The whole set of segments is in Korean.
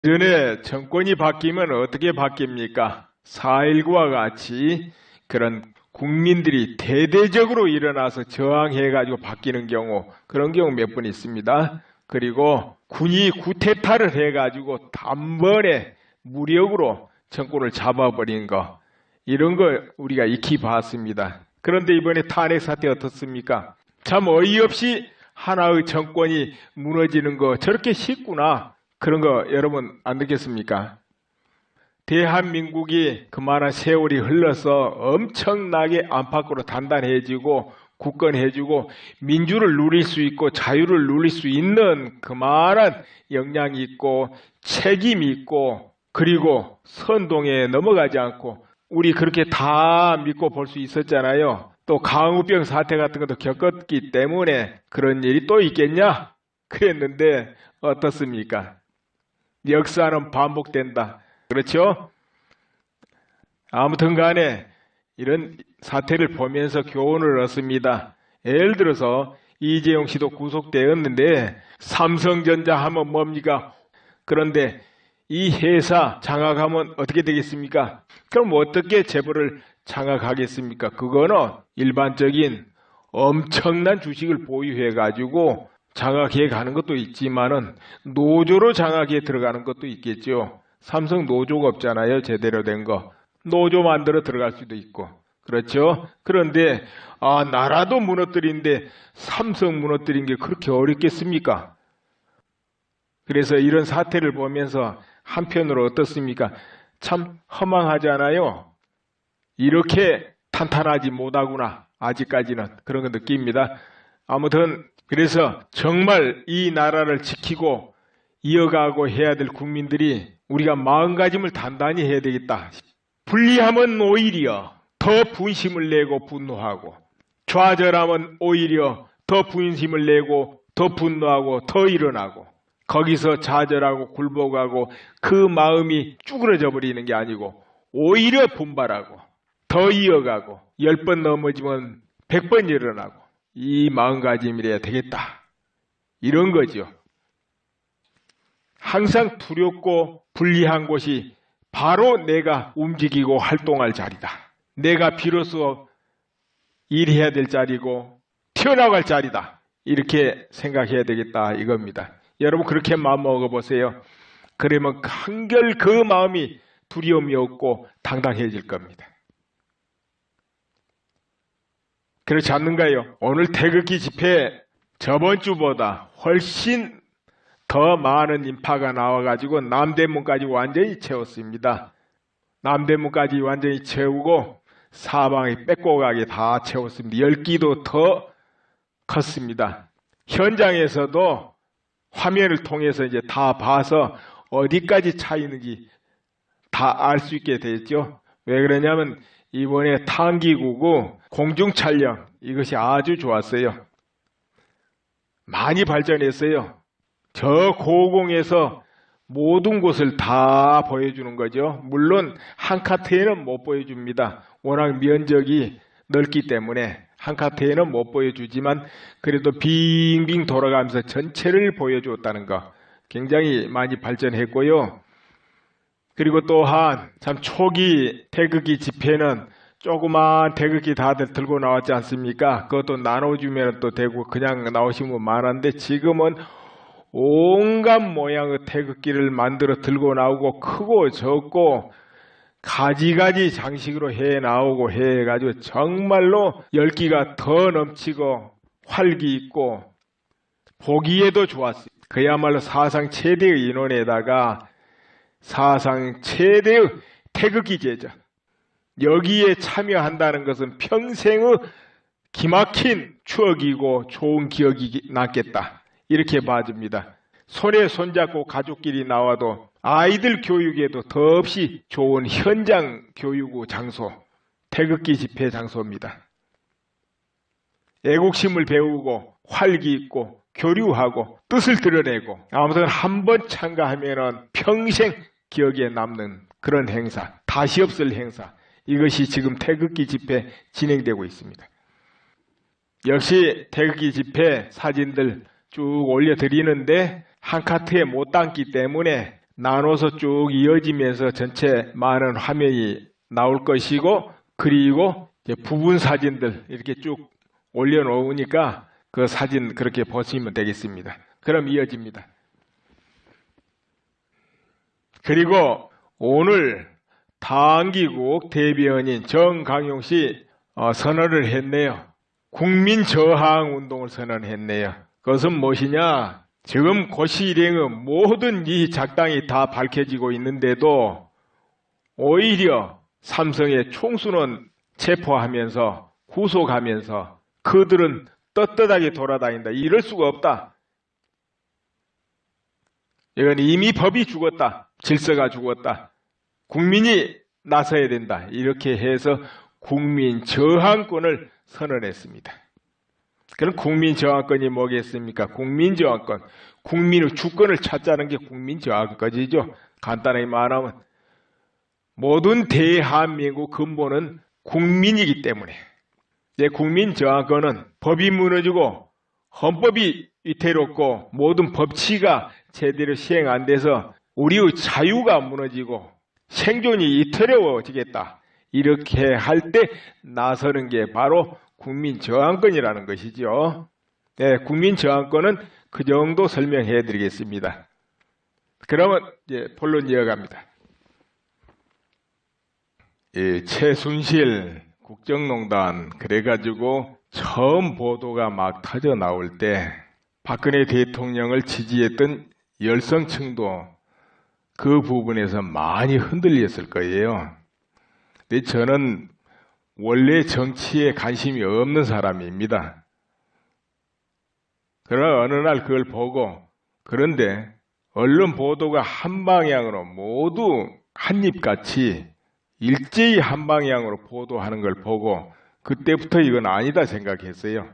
전에 정권이 바뀌면 어떻게 바뀝니까? 4.19와 같이 그런 국민들이 대대적으로 일어나서 저항해가지고 바뀌는 경우, 그런 경우 몇 번 있습니다. 그리고 군이 쿠데타를 해가지고 단번에 무력으로 정권을 잡아버린 거, 이런 거 우리가 익히 봤습니다. 그런데 이번에 탄핵 사태 어떻습니까? 참 어이없이 하나의 정권이 무너지는 거 저렇게 쉽구나. 그런 거 여러분 안 느꼈습니까? 대한민국이 그만한 세월이 흘러서 엄청나게 안팎으로 단단해지고 굳건해지고 민주를 누릴 수 있고 자유를 누릴 수 있는 그만한 역량이 있고 책임이 있고, 그리고 선동에 넘어가지 않고 우리 그렇게 다 믿고 볼 수 있었잖아요. 또 광우병 사태 같은 것도 겪었기 때문에 그런 일이 또 있겠냐? 그랬는데 어떻습니까? 역사는 반복된다. 그렇죠? 아무튼 간에 이런 사태를 보면서 교훈을 얻습니다. 예를 들어서 이재용 씨도 구속되었는데 삼성전자 하면 뭡니까? 그런데 이 회사 장악하면 어떻게 되겠습니까? 그럼 어떻게 재벌을 장악하겠습니까? 그거는 일반적인 엄청난 주식을 보유해가지고 장악해 가는 것도 있지만은 노조로 장악해 들어가는 것도 있겠죠. 삼성 노조가 없잖아요. 제대로 된 거. 노조 만들어 들어갈 수도 있고. 그렇죠? 그런데 나라도 무너뜨린데 삼성 무너뜨린 게 그렇게 어렵겠습니까? 그래서 이런 사태를 보면서 한편으로 어떻습니까? 참 허망하잖아요. 이렇게 탄탄하지 못하구나. 아직까지는 그런 거 느낍니다. 아무튼 그래서 정말 이 나라를 지키고 이어가고 해야 될 국민들이 우리가 마음가짐을 단단히 해야 되겠다. 불리하면 오히려 더 분심을 내고 분노하고, 좌절하면 오히려 더 분심을 내고 더 분노하고 더 일어나고, 거기서 좌절하고 굴복하고 그 마음이 쭈그러져 버리는 게 아니고 오히려 분발하고 더 이어가고 10번 넘어지면 100번 일어나고, 이 마음가짐이래야 되겠다. 이런 거죠. 항상 두렵고 불리한 곳이 바로 내가 움직이고 활동할 자리다. 내가 비로소 일해야 될 자리고 튀어나갈 자리다. 이렇게 생각해야 되겠다 이겁니다. 여러분 그렇게 마음 먹어보세요. 그러면 한결 그 마음이 두려움이 없고 당당해질 겁니다. 그렇지 않는가요? 오늘 태극기 집회 저번 주보다 훨씬 더 많은 인파가 나와가지고 남대문까지 완전히 채웠습니다. 남대문까지 완전히 채우고 사방에 빼곡하게 다 채웠습니다. 열기도 더 컸습니다. 현장에서도 화면을 통해서 이제 다 봐서 어디까지 차 있는지 다 알 수 있게 됐죠. 왜 그러냐면 이번에 탄기구구 공중 촬영 이것이 아주 좋았어요. 많이 발전했어요. 저 고공에서 모든 곳을 다 보여주는 거죠. 물론 한 카트에는 못 보여줍니다. 워낙 면적이 넓기 때문에 한 카트에는 못 보여주지만 그래도 빙빙 돌아가면서 전체를 보여주었다는 거 굉장히 많이 발전했고요. 그리고 또한 참 초기 태극기 집회는 조그만 태극기 다들 들고 나왔지 않습니까? 그것도 나눠주면 또 되고 그냥 나오신 분 많았는데 지금은 온갖 모양의 태극기를 만들어 들고 나오고 크고 적고 가지가지 장식으로 해 나오고 해가지고 정말로 열기가 더 넘치고 활기 있고 보기에도 좋았어요. 그야말로 사상 최대의 인원에다가 사상 최대의 태극기 제전, 여기에 참여한다는 것은 평생의 기막힌 추억이고 좋은 기억이 남겠다. 이렇게 봐줍니다. 손에 손잡고 가족끼리 나와도 아이들 교육에도 더없이 좋은 현장 교육 장소, 태극기 집회 장소입니다. 애국심을 배우고 활기 있고 교류하고 뜻을 드러내고 아무튼 한번 참가하면 평생 기억에 남는 그런 행사, 다시 없을 행사, 이것이 지금 태극기 집회 진행되고 있습니다. 역시 태극기 집회 사진들 쭉 올려드리는데 한 카트에 못 담기 때문에 나눠서 쭉 이어지면서 전체 많은 화면이 나올 것이고, 그리고 이제 부분 사진들 이렇게 쭉 올려놓으니까 그 사진 그렇게 보시면 되겠습니다. 그럼 이어집니다. 그리고 오늘 당기국 대변인 정강용 씨 선언을 했네요. 국민저항운동을 선언했네요. 그것은 무엇이냐? 지금 고시일행의 모든 이 작당이 다 밝혀지고 있는데도 오히려 삼성의 총수는 체포하면서 구속하면서 그들은 떳떳하게 돌아다닌다. 이럴 수가 없다. 이건 이미 법이 죽었다. 질서가 죽었다. 국민이 나서야 된다. 이렇게 해서 국민저항권을 선언했습니다. 그럼 국민저항권이 뭐겠습니까? 국민저항권. 국민의 주권을 찾자는 게 국민저항권이죠. 간단하게 말하면 모든 대한민국 근본은 국민이기 때문에 국민저항권은 법이 무너지고 헌법이 위태롭고 모든 법치가 제대로 시행 안 돼서 우리의 자유가 무너지고 생존이 위태로워지겠다. 이렇게 할 때 나서는 게 바로 국민저항권이라는 것이죠. 네, 국민저항권은 그 정도 설명해 드리겠습니다. 그러면 이제 본론 이어갑니다. 최순실 국정농단 그래가지고 처음 보도가 막 터져 나올 때 박근혜 대통령을 지지했던 열성층도 그 부분에서 많이 흔들렸을 거예요. 근데 저는 원래 정치에 관심이 없는 사람입니다. 그러나 어느 날 그걸 보고 그런데 언론 보도가 한 방향으로 모두 한입같이 일제히 한 방향으로 보도하는 걸 보고 그때부터 이건 아니다 생각했어요.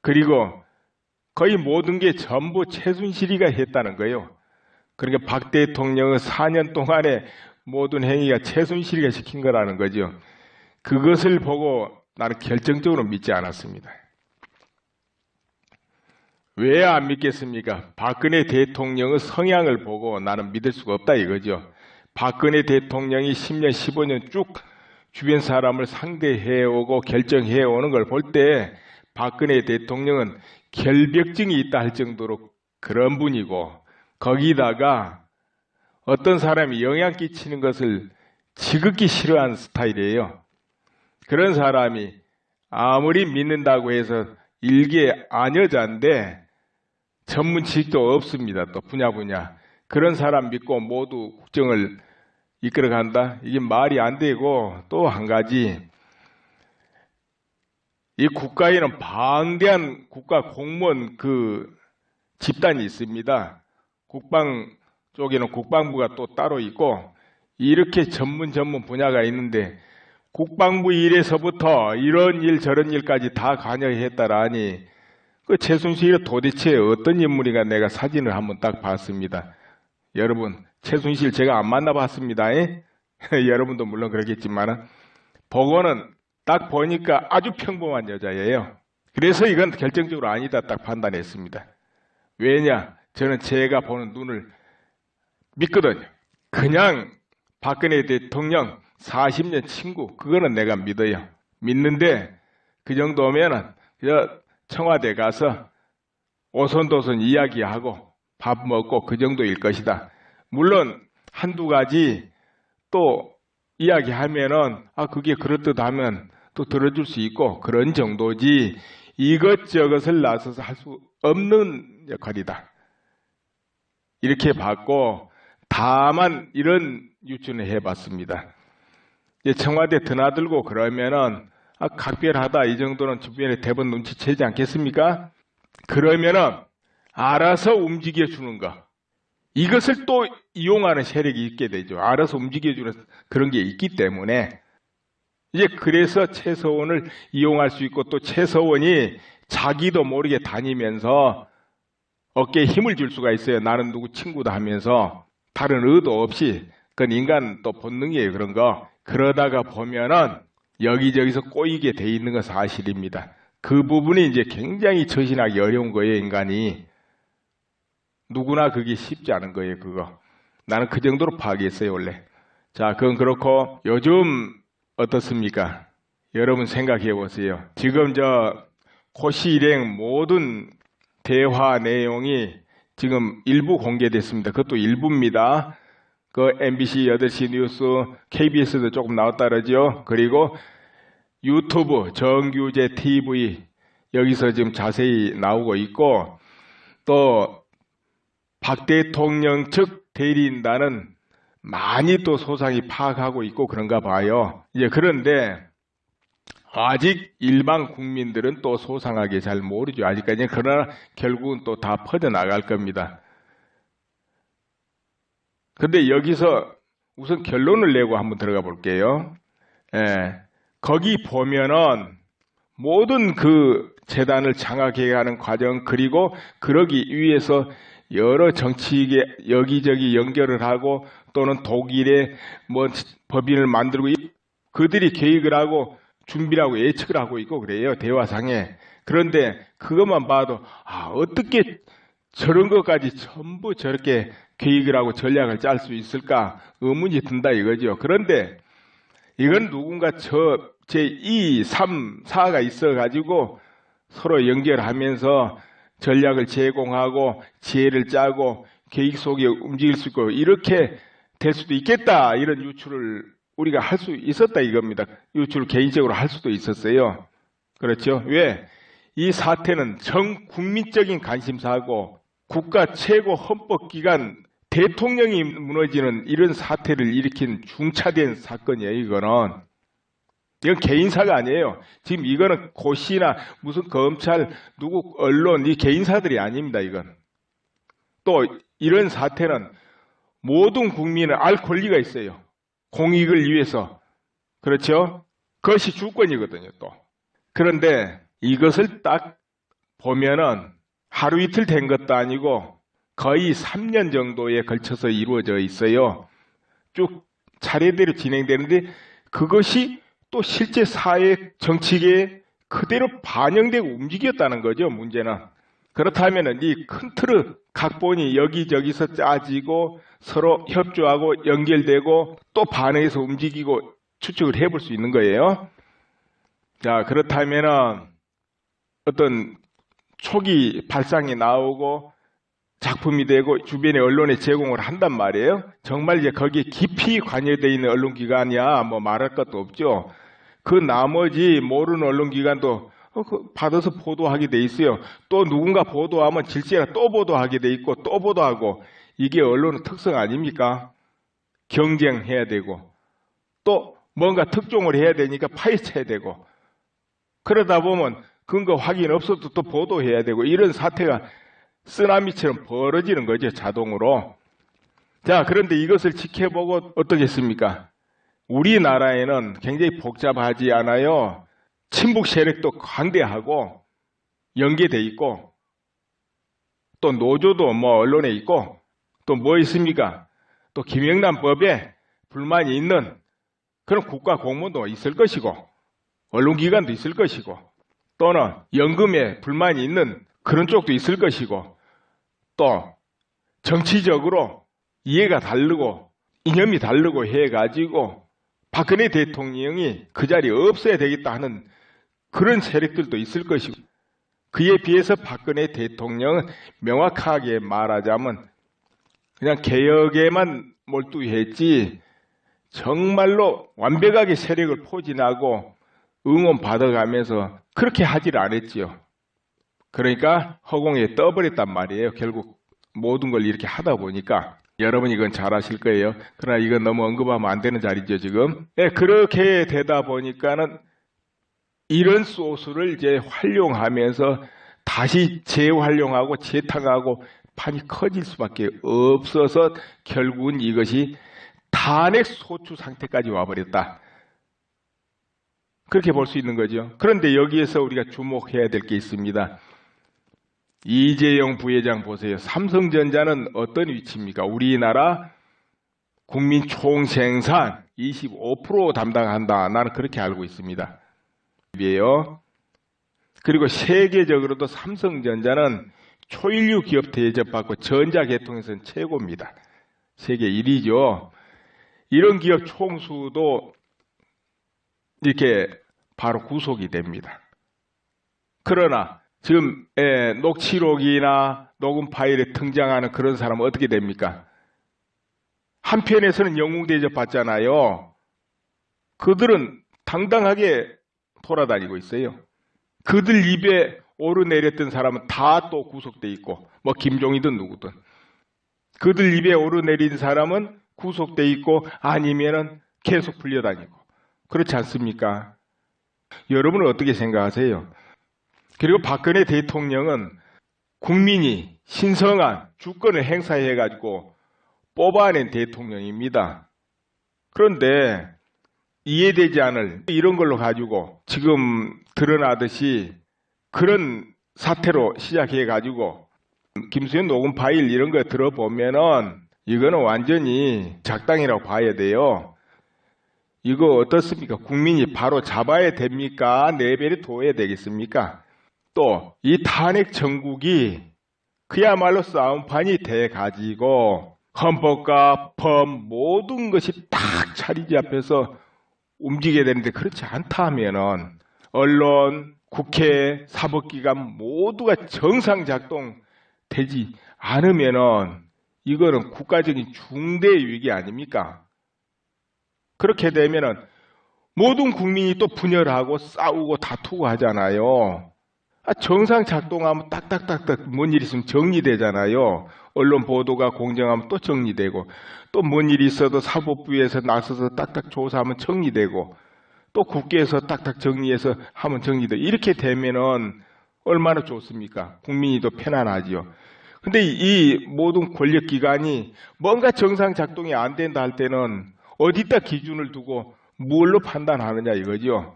그리고 거의 모든 게 전부 최순실이가 했다는 거예요. 그러니까 박 대통령의 4년 동안의 모든 행위가 최순실이가 시킨 거라는 거죠. 그것을 보고 나는 결정적으로 믿지 않았습니다. 왜 안 믿겠습니까? 박근혜 대통령의 성향을 보고 나는 믿을 수가 없다 이거죠. 박근혜 대통령이 10년, 15년 쭉 주변 사람을 상대해오고 결정해오는 걸 볼 때 박근혜 대통령은 결벽증이 있다 할 정도로 그런 분이고 거기다가 어떤 사람이 영향 끼치는 것을 지극히 싫어하는 스타일이에요. 그런 사람이 아무리 믿는다고 해서 일개 안여자인데 전문 지식도 없습니다. 또 분야. 그런 사람 믿고 모두 국정을 이끌어간다? 이게 말이 안 되고 또 한 가지 이 국가에는 방대한 국가 공무원 그 집단이 있습니다. 국방 쪽에는 국방부가 또 따로 있고 이렇게 전문 분야가 있는데 국방부 일에서부터 이런 일 저런 일까지 다 관여했다라니 그 최순실이 도대체 어떤 인물인가 내가 사진을 한번 딱 봤습니다. 여러분 최순실 제가 안 만나봤습니다. 여러분도 물론 그렇겠지만 보고는 딱 보니까 아주 평범한 여자예요. 그래서 이건 결정적으로 아니다 딱 판단했습니다. 왜냐? 저는 제가 보는 눈을 믿거든요. 그냥 박근혜 대통령 40년 친구 그거는 내가 믿어요. 믿는데 그 정도면은 청와대 가서 오손도손 이야기하고 밥 먹고 그 정도일 것이다. 물론 한두 가지 또 이야기하면은 그게 그렇듯하면 또 들어줄 수 있고 그런 정도지 이것저것을 나서서 할 수 없는 역할이다. 이렇게 봤고 다만 이런 유추는 해봤습니다. 청와대 드나들고 그러면은 각별하다 이 정도는 주변에 대번 눈치채지 않겠습니까? 그러면은 알아서 움직여주는 거. 이것을 또 이용하는 세력이 있게 되죠. 알아서 움직여주는 그런 게 있기 때문에 이제 그래서 최서원을 이용할 수 있고 또 최서원이 자기도 모르게 다니면서 어깨에 힘을 줄 수가 있어요. 나는 누구 친구다 하면서 다른 의도 없이 그건 인간 또 본능이에요. 그런 거. 그러다가 보면은 여기저기서 꼬이게 돼 있는 건 사실입니다. 그 부분이 이제 굉장히 처신하기 어려운 거예요. 인간이. 누구나 그게 쉽지 않은 거예요. 그거. 나는 그 정도로 파악했어요, 원래. 자, 그건 그렇고 요즘 어떻습니까? 여러분 생각해 보세요. 지금 고시 일행 모든 대화 내용이 지금 일부 공개됐습니다. 그것도 일부입니다. 그 MBC 8시 뉴스, KBS도 조금 나왔다 그러죠. 그리고 유튜브, 정규제 TV 여기서 지금 자세히 나오고 있고, 또 박 대통령 측 대리인단은 많이 또 소상히 파악하고 있고 그런가 봐요. 이제 그런데 아직 일반 국민들은 또 소상하게 잘 모르죠. 아직까지는. 그러나 결국은 또 다 퍼져나갈 겁니다. 근데 여기서 우선 결론을 내고 한번 들어가 볼게요. 거기 보면은 모든 그 재단을 장악해 가는 과정, 그리고 그러기 위해서 여러 정치계 여기저기 연결을 하고 또는 독일에 뭐 법인을 만들고 그들이 계획을 하고 준비를 하고 예측을 하고 있고 그래요, 대화상에. 그런데 그것만 봐도 어떻게 저런 것까지 전부 저렇게 계획을 하고 전략을 짤 수 있을까 의문이 든다 이거죠. 그런데 이건 누군가 제2, 3, 4가 있어가지고 서로 연결하면서 전략을 제공하고 지혜를 짜고 계획 속에 움직일 수 있고 이렇게 될 수도 있겠다, 이런 유추를 우리가 할 수 있었다 이겁니다. 유추를 개인적으로 할 수도 있었어요. 그렇죠? 왜? 이 사태는 전 국민적인 관심사고 국가 최고 헌법기관 대통령이 무너지는 이런 사태를 일으킨 중차대한 사건이에요. 이건 개인사가 아니에요. 지금 이거는 고시나 무슨 검찰, 누구 언론, 이 개인사들이 아닙니다. 이건. 또 이런 사태는 모든 국민은 알 권리가 있어요. 공익을 위해서. 그렇죠? 그것이 주권이거든요, 또. 그런데 이것을 딱 보면은 하루 이틀 된 것도 아니고 거의 3년 정도에 걸쳐서 이루어져 있어요. 쭉 차례대로 진행되는데 그것이 또 실제 사회 정치계에 그대로 반영되고 움직였다는 거죠, 문제는. 그렇다면 이 큰 틀의 각본이 여기저기서 짜지고 서로 협조하고 연결되고 또 반응해서 움직이고 추측을 해볼 수 있는 거예요. 자, 그렇다면 어떤 초기 발상이 나오고 작품이 되고 주변의 언론에 제공을 한단 말이에요. 정말 이제 거기에 깊이 관여되어 있는 언론기관이야 뭐 말할 것도 없죠. 그 나머지 모르는 언론기관도 받아서 보도하게 돼 있어요. 또 누군가 보도하면 질제라 또 보도하게 돼 있고 또 보도하고, 이게 언론의 특성 아닙니까? 경쟁해야 되고 또 뭔가 특종을 해야 되니까 파헤쳐야 되고, 그러다 보면 근거 확인 없어도 또 보도해야 되고, 이런 사태가 쓰나미처럼 벌어지는 거죠, 자동으로. 자, 그런데 이것을 지켜보고 어떻겠습니까? 우리나라에는 굉장히 복잡하지 않아요. 친북 세력도 관대하고 연계돼 있고, 또 노조도 뭐 언론에 있고, 또 뭐 있습니까? 또 김영란 법에 불만이 있는 그런 국가 공무원도 있을 것이고, 언론기관도 있을 것이고, 또는 연금에 불만이 있는 그런 쪽도 있을 것이고, 또 정치적으로 이해가 다르고 이념이 다르고 해가지고 박근혜 대통령이 그 자리에 없어야 되겠다 하는 그런 세력들도 있을 것이고, 그에 비해서 박근혜 대통령은 명확하게 말하자면 그냥 개혁에만 몰두했지 정말로 완벽하게 세력을 포진하고 응원받아가면서 그렇게 하지를 않았지요. 그러니까 허공에 떠버렸단 말이에요. 결국 모든 걸 이렇게 하다 보니까. 여러분 이건 잘 아실 거예요. 그러나 이건 너무 언급하면 안 되는 자리죠, 지금. 네, 그렇게 되다 보니까는 이런 소스를 이제 활용하면서 다시 재활용하고 재탕하고 판이 커질 수밖에 없어서 결국은 이것이 탄핵 소추 상태까지 와버렸다. 그렇게 볼 수 있는 거죠. 그런데 여기에서 우리가 주목해야 될 게 있습니다. 이재용 부회장 보세요. 삼성전자는 어떤 위치입니까? 우리나라 국민 총생산 25% 담당한다. 나는 그렇게 알고 있습니다. 그리고 세계적으로도 삼성전자는 초일류 기업 대접받고 전자계통에서는 최고입니다. 세계 1위죠. 이런 기업 총수도 이렇게 바로 구속이 됩니다. 그러나 지금 녹취록이나 녹음 파일에 등장하는 그런 사람은 어떻게 됩니까? 한편에서는 영웅 대접 받잖아요. 그들은 당당하게 돌아다니고 있어요. 그들 입에 오르내렸던 사람은 다 또 구속돼 있고, 뭐 김종이든 누구든. 그들 입에 오르내린 사람은 구속돼 있고 아니면은 계속 풀려다니고. 그렇지 않습니까? 여러분은 어떻게 생각하세요? 그리고 박근혜 대통령은 국민이 신성한 주권을 행사해가지고 뽑아낸 대통령입니다. 그런데 이해되지 않을 이런 걸로 가지고 지금 드러나듯이 그런 사태로 시작해가지고 김수현 녹음 파일 이런 거 들어보면은 이거는 완전히 작당이라고 봐야 돼요. 이거 어떻습니까? 국민이 바로 잡아야 됩니까? 내버려 둬야 되겠습니까? 또 이 탄핵 정국이 그야말로 싸움판이 돼가지고 헌법과 법 모든 것이 딱 자리 잡혀서 움직여야 되는데 그렇지 않다 하면은 언론, 국회, 사법기관 모두가 정상 작동되지 않으면은 이거는 국가적인 중대 위기 아닙니까? 그렇게 되면은 모든 국민이 또 분열하고 싸우고 다투고 하잖아요. 정상 작동하면 딱딱딱딱 뭔 일 있으면 정리되잖아요. 언론 보도가 공정하면 또 정리되고 또 뭔 일이 있어도 사법부에서 나서서 딱딱 조사하면 정리되고 또 국회에서 딱딱 정리해서 하면 정리되고 이렇게 되면은 얼마나 좋습니까? 국민이 더 편안하지요. 근데 이 모든 권력기관이 뭔가 정상 작동이 안 된다 할 때는 어디다 기준을 두고 뭘로 판단하느냐 이거죠.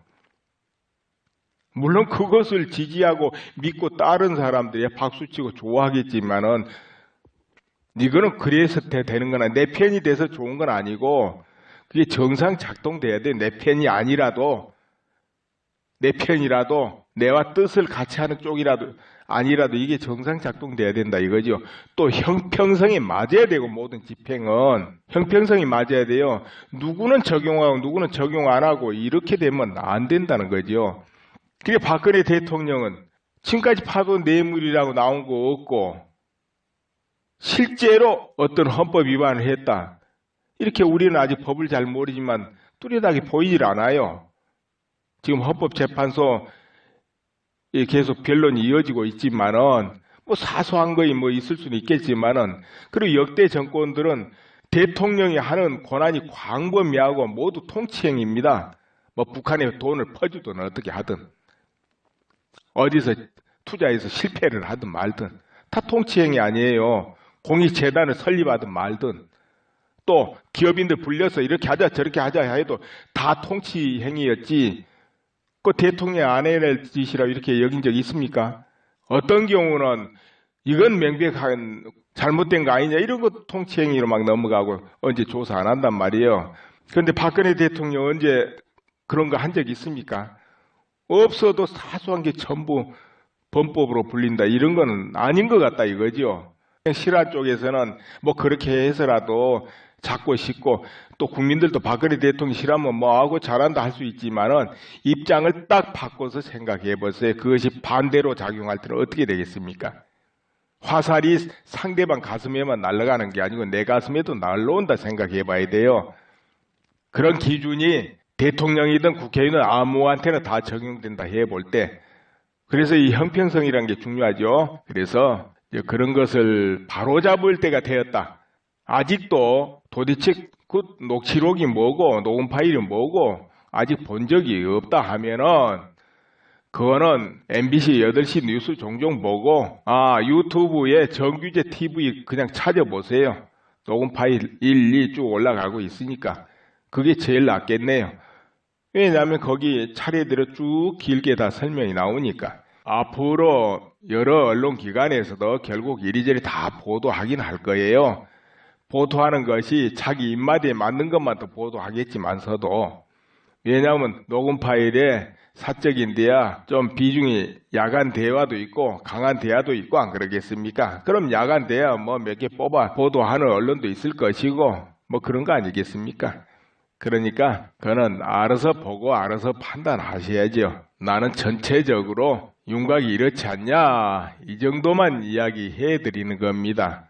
물론 그것을 지지하고 믿고 따른 사람들이 박수치고 좋아하겠지만은 이거는 그래서 되는 거나 내 편이 돼서 좋은 건 아니고 그게 정상 작동돼야 돼. 내 편이 아니라도 내 편이라도 내와 뜻을 같이 하는 쪽이라도 아니라도 이게 정상 작동돼야 된다 이거죠. 또 형평성이 맞아야 되고 모든 집행은 형평성이 맞아야 돼요. 누구는 적용하고 누구는 적용 안 하고 이렇게 되면 안 된다는 거죠. 그게 박근혜 대통령은 지금까지 파도 뇌물이라고 나온 거 없고 실제로 어떤 헌법 위반을 했다. 이렇게 우리는 아직 법을 잘 모르지만 뚜렷하게 보이질 않아요. 지금 헌법재판소 계속 변론이 이어지고 있지만은 뭐 사소한 거이 뭐 있을 수는 있겠지만은 그리고 역대 정권들은 대통령이 하는 권한이 광범위하고 모두 통치행위입니다. 뭐 북한에 돈을 퍼주든 어떻게 하든 어디서 투자해서 실패를 하든 말든 다 통치행위 아니에요. 공익재단을 설립하든 말든 또 기업인들 불려서 이렇게 하자 저렇게 하자 해도 다 통치행위였지 그 대통령 안 해낼 짓이라고 이렇게 여긴 적이 있습니까? 어떤 경우는 이건 명백한 잘못된 거 아니냐 이런 거 통치행위로 막 넘어가고 언제 조사 안 한단 말이에요. 그런데 박근혜 대통령 언제 그런 거 한 적 있습니까? 없어도 사소한 게 전부 범법으로 불린다 이런 거는 아닌 것 같다 이거죠. 실화 쪽에서는 뭐 그렇게 해서라도 잡고 싶고 또 국민들도 박근혜 대통령 싫으면 뭐하고 잘한다 할 수 있지만은 입장을 딱 바꿔서 생각해 보세요. 그것이 반대로 작용할 때는 어떻게 되겠습니까? 화살이 상대방 가슴에만 날아가는 게 아니고 내 가슴에도 날라온다 생각해 봐야 돼요. 그런 기준이 대통령이든 국회의원이든 아무한테나 다 적용된다 해볼 때 그래서 이 형평성이라는 게 중요하죠. 그래서 그런 것을 바로잡을 때가 되었다. 아직도 도대체 그 녹취록이 뭐고 녹음 파일이 뭐고 아직 본 적이 없다 하면은 그거는 MBC 8시 뉴스 종종 보고 유튜브에 정규제 TV 그냥 찾아보세요. 녹음 파일 1, 2 쭉 올라가고 있으니까 그게 제일 낫겠네요. 왜냐하면 거기 차례대로 쭉 길게 다 설명이 나오니까 앞으로 여러 언론기관에서도 결국 이리저리 다 보도하긴 할 거예요. 보도하는 것이 자기 입맛에 맞는 것만 또 보도하겠지만서도 왜냐하면 녹음 파일에 사적인데야 좀 비중이 야간 대화도 있고 강한 대화도 있고 안 그러겠습니까? 그럼 야간 대화 뭐 몇 개 뽑아 보도하는 언론도 있을 것이고 뭐 그런 거 아니겠습니까? 그러니까 그는 알아서 보고 알아서 판단하셔야죠. 나는 전체적으로 윤곽이 이렇지 않냐 이 정도만 이야기해 드리는 겁니다.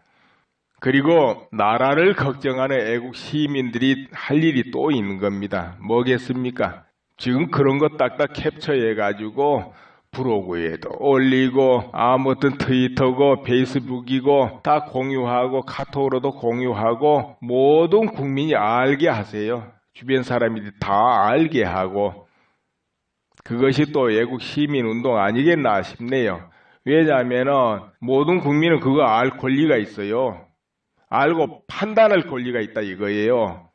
그리고 나라를 걱정하는 애국 시민들이 할 일이 또 있는 겁니다. 뭐겠습니까? 지금 그런 거 딱딱 캡처해가지고 브로그에도 올리고 어떤 트위터고 페이스북이고 다 공유하고 카톡으로도 공유하고 모든 국민이 알게 하세요. 주변 사람들이 다 알게 하고 그것이 또 애국 시민운동 아니겠나 싶네요. 왜냐하면 모든 국민은 그거 알 권리가 있어요. 알고 판단할 권리가 있다 이거예요.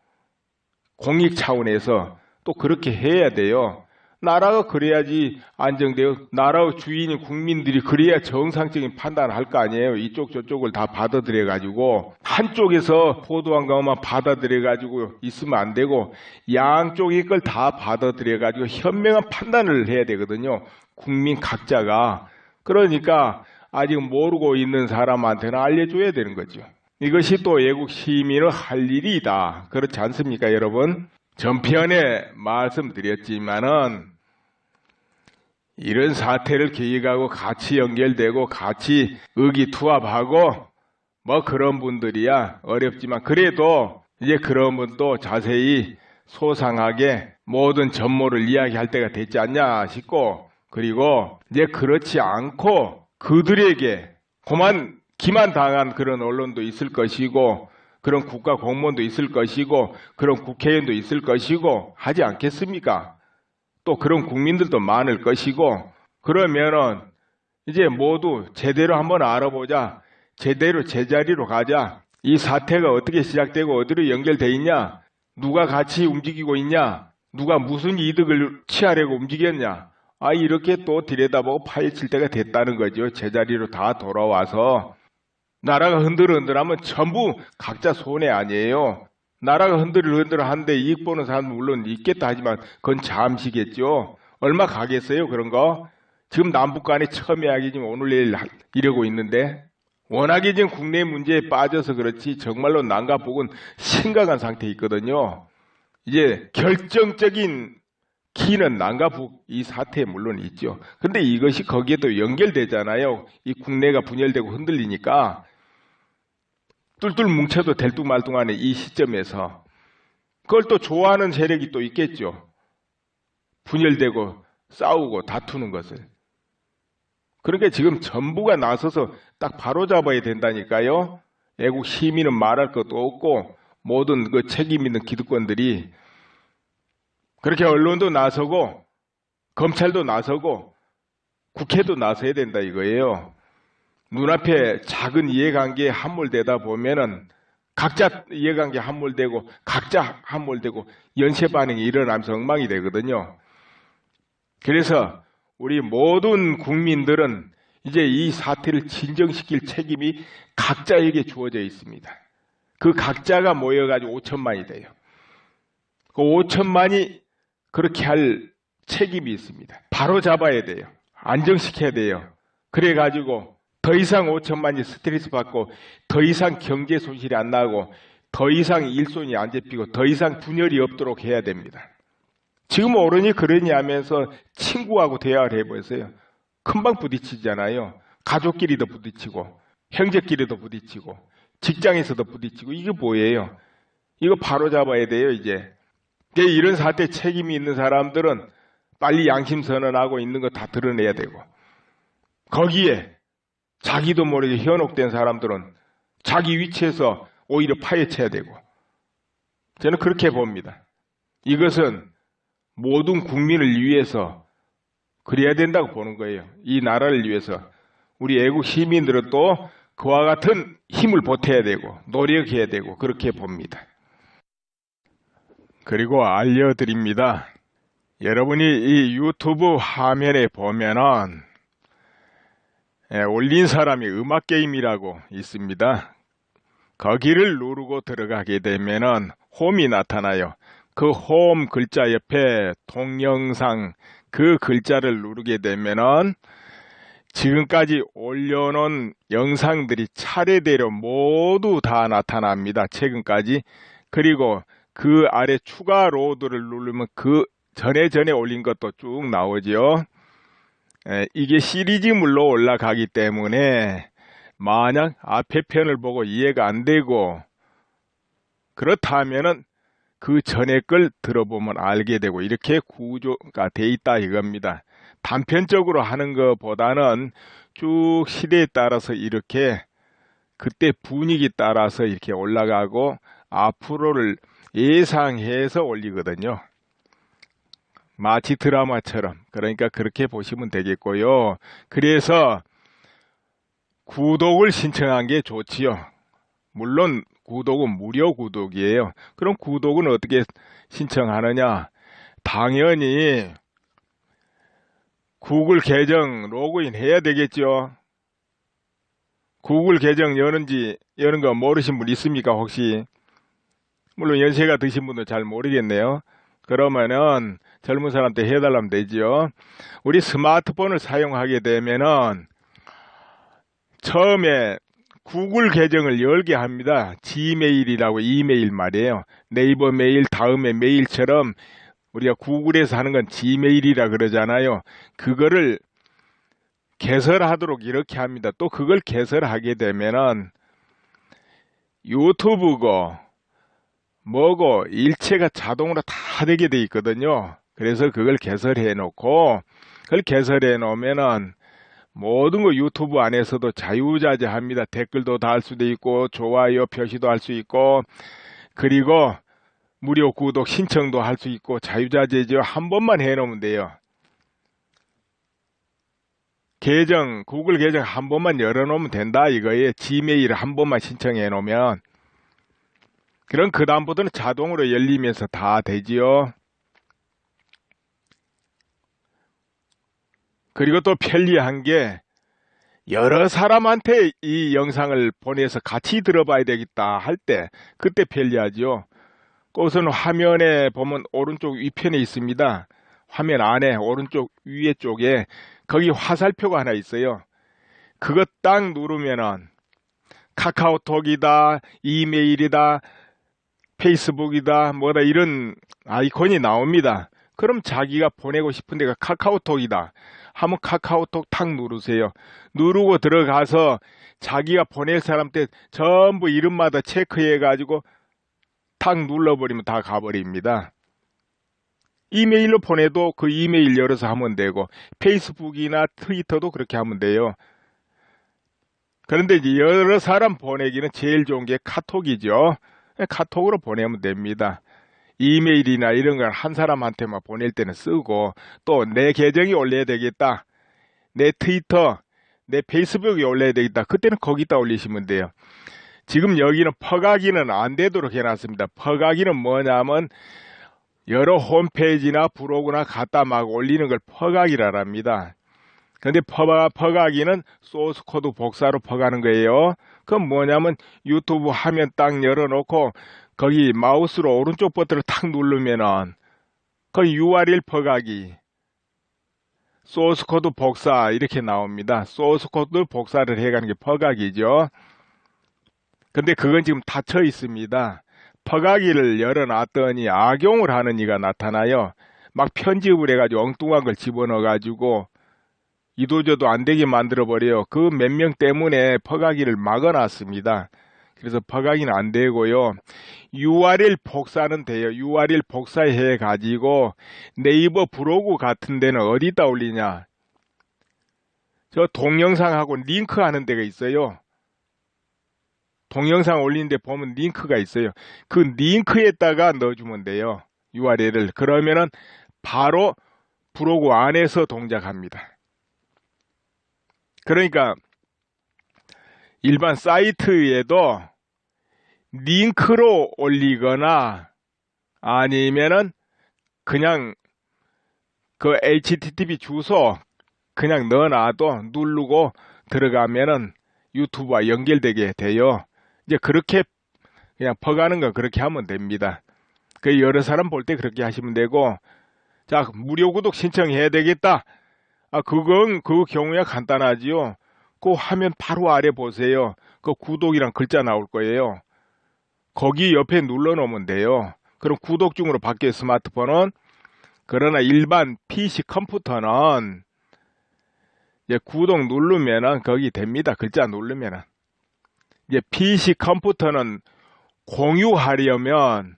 공익 차원에서 또 그렇게 해야 돼요. 나라가 그래야지 안정돼요. 나라 주인인 국민들이 그래야 정상적인 판단을 할 거 아니에요. 이쪽 저쪽을 다 받아들여 가지고 한쪽에서 보도한 것만 받아들여 가지고 있으면 안 되고 양쪽의 걸 다 받아들여 가지고 현명한 판단을 해야 되거든요. 국민 각자가. 그러니까 아직 모르고 있는 사람한테는 알려줘야 되는 거죠. 이것이 또 애국 시민의 할 일이다. 그렇지 않습니까, 여러분? 전편에 말씀드렸지만은 이런 사태를 기획하고 같이 연결되고 같이 의기투합하고 뭐 그런 분들이야 어렵지만 그래도 이제 그런 분도 자세히 소상하게 모든 전모를 이야기할 때가 됐지 않냐 싶고 그리고 이제 그렇지 않고 그들에게 기만 당한 그런 언론도 있을 것이고 그런 국가 공무원도 있을 것이고 그런 국회의원도 있을 것이고 하지 않겠습니까? 또 그런 국민들도 많을 것이고 그러면은 이제 모두 제대로 한번 알아보자. 제대로 제자리로 가자. 이 사태가 어떻게 시작되고 어디로 연결돼 있냐? 누가 같이 움직이고 있냐? 누가 무슨 이득을 취하려고 움직였냐? 이렇게 또 들여다보고 파헤칠 때가 됐다는 거죠. 제자리로 다 돌아와서 나라가 흔들흔들하면 전부 각자 손해 아니에요. 나라가 흔들흔들하는데 이익 보는 사람은 물론 있겠다 하지만 그건 잠시겠죠. 얼마 가겠어요 그런 거? 지금 남북 간의 첨예하게 지금 오늘 내일 이러고 있는데 워낙에 지금 국내 문제에 빠져서 그렇지 정말로 남과 북은 심각한 상태에 있거든요. 이제 결정적인 키는 남과 북 이 사태에 물론 있죠. 근데 이것이 거기에도 연결되잖아요. 이 국내가 분열되고 흔들리니까 뚫뚫 뭉쳐도 될뚱말뚱하네 이 시점에서. 그걸 또 좋아하는 세력이 또 있겠죠. 분열되고 싸우고 다투는 것을. 그러니까 지금 전부가 나서서 딱 바로잡아야 된다니까요. 애국 시민은 말할 것도 없고 모든 그 책임 있는 기득권들이 그렇게 언론도 나서고 검찰도 나서고 국회도 나서야 된다 이거예요. 눈앞에 작은 이해관계에 함몰되다 보면은 각자 이해관계에 함몰되고 각자 함몰되고 연쇄 반응이 일어나면서 엉망이 되거든요. 그래서 우리 모든 국민들은 이제 이 사태를 진정시킬 책임이 각자에게 주어져 있습니다. 그 각자가 모여가지고 5천만이 돼요. 그 5천만이 그렇게 할 책임이 있습니다. 바로 잡아야 돼요. 안정시켜야 돼요. 그래가지고 더 이상 5천만이 스트레스 받고 더 이상 경제 손실이 안 나고 더 이상 일손이 안 잡히고 더 이상 분열이 없도록 해야 됩니다. 지금 어른이 그러니 하면서 친구하고 대화를 해보세요. 금방 부딪히잖아요. 가족끼리도 부딪히고 형제끼리도 부딪히고 직장에서도 부딪히고 이게 뭐예요? 이거 바로 잡아야 돼요 이제. 이런 사태 책임이 있는 사람들은 빨리 양심 선언하고 있는 거 다 드러내야 되고 거기에 자기도 모르게 현혹된 사람들은 자기 위치에서 오히려 파헤쳐야 되고 저는 그렇게 봅니다. 이것은 모든 국민을 위해서 그래야 된다고 보는 거예요. 이 나라를 위해서 우리 애국 시민들은 또 그와 같은 힘을 보태야 되고 노력해야 되고 그렇게 봅니다. 그리고 알려드립니다. 여러분이 이 유튜브 화면에 보면은 올린 사람이 음악게임이라고 있습니다. 거기를 누르고 들어가게 되면은 홈이 나타나요. 그 홈 글자 옆에 동영상 그 글자를 누르게 되면은 지금까지 올려놓은 영상들이 차례대로 모두 다 나타납니다. 최근까지. 그리고 그 아래 추가 로드를 누르면 그 전에 올린 것도 쭉 나오죠. 이게 시리즈물로 올라가기 때문에 만약 앞에 편을 보고 이해가 안 되고 그렇다면은 그 전에 걸 들어보면 알게 되고 이렇게 구조가 돼 있다 이겁니다. 단편적으로 하는 것보다는 쭉 시대에 따라서 이렇게 그때 분위기 따라서 이렇게 올라가고 앞으로를 예상해서 올리거든요. 마치 드라마처럼. 그러니까 그렇게 보시면 되겠고요. 그래서 구독을 신청한 게 좋지요. 물론 구독은 무료 구독이에요. 그럼 구독은 어떻게 신청하느냐? 당연히 구글 계정 로그인 해야 되겠죠. 구글 계정 여는 거 모르신 분 있습니까 혹시? 물론 연세가 드신 분도 잘 모르겠네요. 그러면은 젊은 사람한테 해달라면 되죠. 우리 스마트폰을 사용하게 되면은 처음에 구글 계정을 열게 합니다. 지메일이라고 이메일 말이에요. 네이버 메일, 다음에 메일처럼 우리가 구글에서 하는 건 지메일이라 그러잖아요. 그거를 개설하도록 이렇게 합니다. 또 그걸 개설하게 되면은 유튜브고 뭐고 일체가 자동으로 다 되게 돼 있거든요. 그래서 그걸 개설해 놓고 그걸 개설해 놓으면은 모든 거 유튜브 안에서도 자유자재합니다. 댓글도 달 수도 있고 좋아요 표시도 할 수 있고 그리고 무료 구독 신청도 할 수 있고 자유자재죠. 한 번만 해 놓으면 돼요. 구글 계정 한 번만 열어 놓으면 된다 이거예요. 지메일 한 번만 신청해 놓으면. 그럼 그 다음부터는 자동으로 열리면서 다 되지요. 그리고 또 편리한 게 여러 사람한테 이 영상을 보내서 같이 들어봐야 되겠다 할 때 그때 편리하죠. 그것은 화면에 보면 오른쪽 위편에 있습니다. 화면 안에 오른쪽 위에 쪽에 거기 화살표가 하나 있어요. 그거 딱 누르면은 카카오톡이다, 이메일이다, 페이스북이다, 뭐다 이런 아이콘이 나옵니다. 그럼 자기가 보내고 싶은 데가 카카오톡이다 하면 카카오톡 탁 누르세요. 누르고 들어가서 자기가 보낼 사람한테 전부 이름마다 체크해 가지고 탁 눌러버리면 다 가버립니다. 이메일로 보내도 그 이메일 열어서 하면 되고 페이스북이나 트위터도 그렇게 하면 돼요. 그런데 이제 여러 사람 보내기는 제일 좋은 게 카톡이죠. 카톡으로 보내면 됩니다. 이메일이나 이런 걸 한 사람한테만 보낼 때는 쓰고 또 내 계정이 올려야 되겠다. 내 트위터, 내 페이스북에 올려야 되겠다. 그때는 거기다 올리시면 돼요. 지금 여기는 퍼가기는 안 되도록 해놨습니다. 퍼가기는 뭐냐면 여러 홈페이지나 블로그나 갖다 막 올리는 걸 퍼가기라 합니다. 근데 퍼가기는 소스 코드 복사로 퍼가는 거예요. 그건 뭐냐면 유튜브 화면 딱 열어놓고 거기 마우스로 오른쪽 버튼을 탁 누르면은 거기 URL 퍼가기, 소스 코드 복사 이렇게 나옵니다. 소스 코드 복사를 해가는 게 퍼가기죠. 근데 그건 지금 닫혀 있습니다. 퍼가기를 열어놨더니 악용을 하는 이가 나타나요. 막 편집을 해가지고 엉뚱한 걸 집어넣어가지고 이도저도 안 되게 만들어버려요. 그 몇 명 때문에 퍼가기를 막아놨습니다. 그래서 퍼가기는 안 되고요. URL 복사는 돼요. URL 복사해가지고 네이버 블로그 같은 데는 어디다 올리냐. 저 동영상하고 링크 하는 데가 있어요. 동영상 올리는데 보면 링크가 있어요. 그 링크에다가 넣어주면 돼요. URL을. 그러면은 바로 블로그 안에서 동작합니다. 그러니까 일반 사이트에도 링크로 올리거나 아니면은 그냥 그 HTTP 주소 그냥 넣어놔도 누르고 들어가면은 유튜브와 연결되게 돼요. 이제 그렇게 그냥 퍼가는 거 그렇게 하면 됩니다. 그 여러 사람 볼 때 그렇게 하시면 되고, 자, 무료 구독 신청해야 되겠다. 그 경우야 간단하지요. 그 화면 바로 아래 보세요. 그 구독이란 글자 나올 거예요. 거기 옆에 눌러 놓으면 돼요. 그럼 구독 중으로 바뀌어요, 스마트폰은. 그러나 일반 PC 컴퓨터는 이제 구독 누르면은 거기 됩니다. 글자 누르면은. 이제 PC 컴퓨터는 공유하려면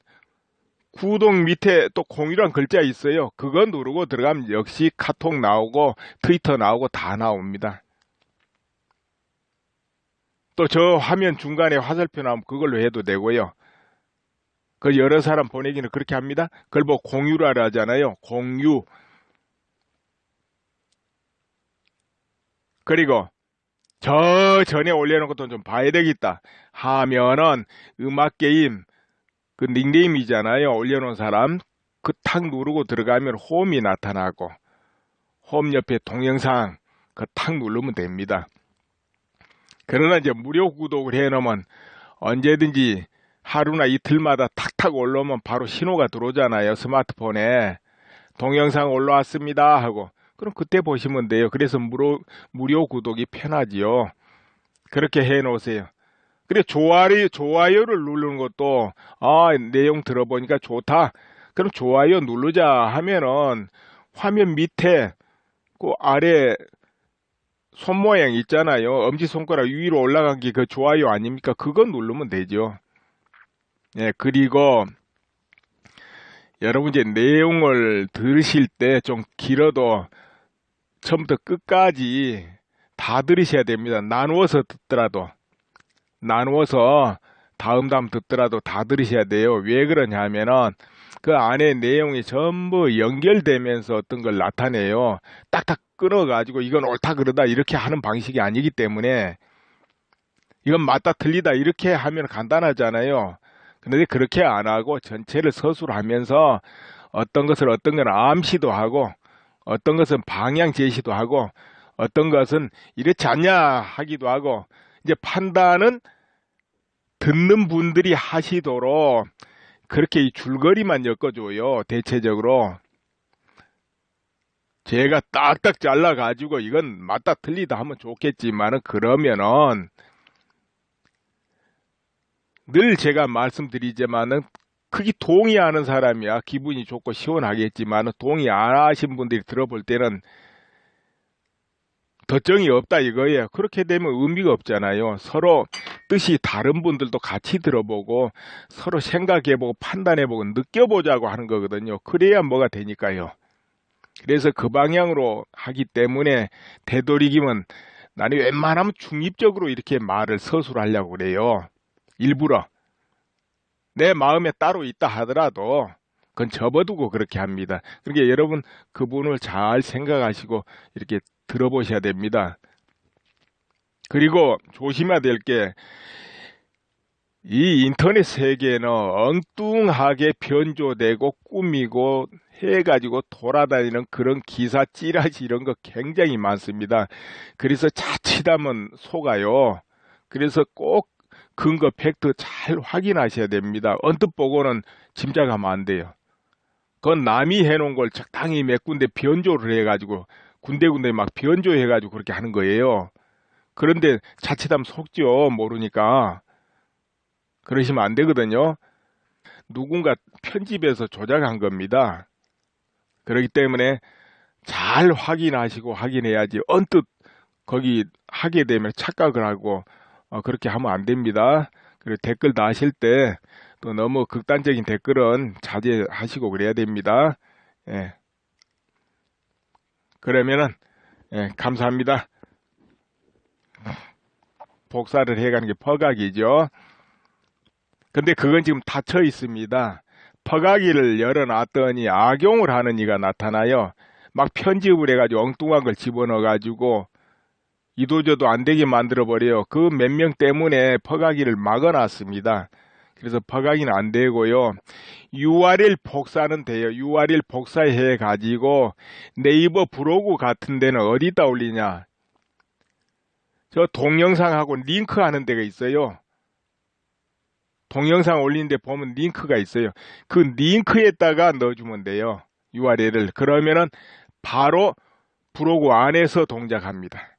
구독 밑에 또 공유란 글자 있어요. 그거 누르고 들어가면 역시 카톡 나오고 트위터 나오고 다 나옵니다. 또 저 화면 중간에 화살표 나오면 그걸로 해도 되고요. 그 여러 사람 보내기는 그렇게 합니다. 그걸 뭐 공유라 하잖아요. 공유. 그리고 저 전에 올려놓은 것도 좀 봐야 되겠다 하면은 음악 게임 그 닉네임이잖아요. 올려놓은 사람 그 탁 누르고 들어가면 홈이 나타나고 홈 옆에 동영상 그 탁 누르면 됩니다. 그러나 이제 무료 구독을 해놓으면 언제든지 하루나 이틀마다 탁탁 올라오면 바로 신호가 들어오잖아요. 스마트폰에 동영상 올라왔습니다 하고 그럼 그때 보시면 돼요. 그래서 무료 구독이 편하지요. 그렇게 해 놓으세요. 그래 좋아요를 누르는 것도 내용 들어보니까 좋다. 그럼 좋아요 누르자 하면은 화면 밑에 그 아래 손 모양 있잖아요. 엄지손가락 위로 올라간 게 그 좋아요 아닙니까? 그거 누르면 되죠. 예, 그리고 여러분 이제 내용을 들으실 때 좀 길어도 처음부터 끝까지 다 들으셔야 됩니다. 나누어서 듣더라도 나누어서 다음 듣더라도 다 들으셔야 돼요. 왜 그러냐 하면은 그 안에 내용이 전부 연결되면서 어떤 걸 나타내요. 딱딱 끊어가지고 이건 옳다 그러다 이렇게 하는 방식이 아니기 때문에 이건 맞다 틀리다 이렇게 하면 간단하잖아요. 그런데 그렇게 안 하고 전체를 서술하면서 어떤 건 암시도 하고 어떤 것은 방향 제시도 하고 어떤 것은 이렇지 않냐 하기도 하고 이제 판단은 듣는 분들이 하시도록 그렇게 이 줄거리만 엮어줘요. 대체적으로 제가 딱딱 잘라가지고 이건 맞다 틀리다 하면 좋겠지만은 그러면은 늘 제가 말씀드리지만은 크게 동의하는 사람이야 기분이 좋고 시원하겠지만은 동의 안 하신 분들이 들어볼 때는 덧정이 없다 이거예요. 그렇게 되면 의미가 없잖아요. 서로 뜻이 다른 분들도 같이 들어보고 서로 생각해보고 판단해보고 느껴보자고 하는 거거든요. 그래야 뭐가 되니까요. 그래서 그 방향으로 하기 때문에 되도록이면 나는 웬만하면 중립적으로 이렇게 말을 서술하려고 그래요. 일부러 내 마음에 따로 있다 하더라도 그건 접어두고 그렇게 합니다. 그러니까 여러분 그분을 잘 생각하시고 이렇게 들어보셔야 됩니다. 그리고 조심해야 될 게 이 인터넷 세계는 엉뚱하게 변조되고 꾸미고 해가지고 돌아다니는 그런 기사 찌라시 이런 거 굉장히 많습니다. 그래서 자칫하면 속아요. 그래서 꼭 근거 팩트 잘 확인하셔야 됩니다. 언뜻 보고는 짐작하면 안 돼요. 그건 남이 해놓은 걸 적당히 몇 군데 변조를 해가지고 군데군데 막 변조해가지고 그렇게 하는 거예요. 그런데 자칫하면 속죠. 모르니까. 그러시면 안 되거든요. 누군가 편집해서 조작한 겁니다. 그렇기 때문에 잘 확인하시고 확인해야지 언뜻 거기 하게 되면 착각을 하고 그렇게 하면 안 됩니다. 그리고 댓글 다실 때 또 너무 극단적인 댓글은 자제하시고 그래야 됩니다. 예. 그러면은 감사합니다. 복사를 해가는 게 퍼가기죠. 근데 그건 지금 닫혀 있습니다. 퍼가기를 열어놨더니 악용을 하는 이가 나타나요. 막 편집을 해가지고 엉뚱한 걸 집어넣어가지고 이도저도 안 되게 만들어버려요. 그 몇 명 때문에 퍼가기를 막아놨습니다. 그래서 퍼가기는 안 되고요. URL 복사는 돼요. URL 복사해가지고 네이버 브로그 같은 데는 어디다 올리냐. 저 동영상하고 링크하는 데가 있어요. 동영상 올리는데 보면 링크가 있어요. 그 링크에다가 넣어주면 돼요. URL을. 그러면은 바로 브로그 안에서 동작합니다.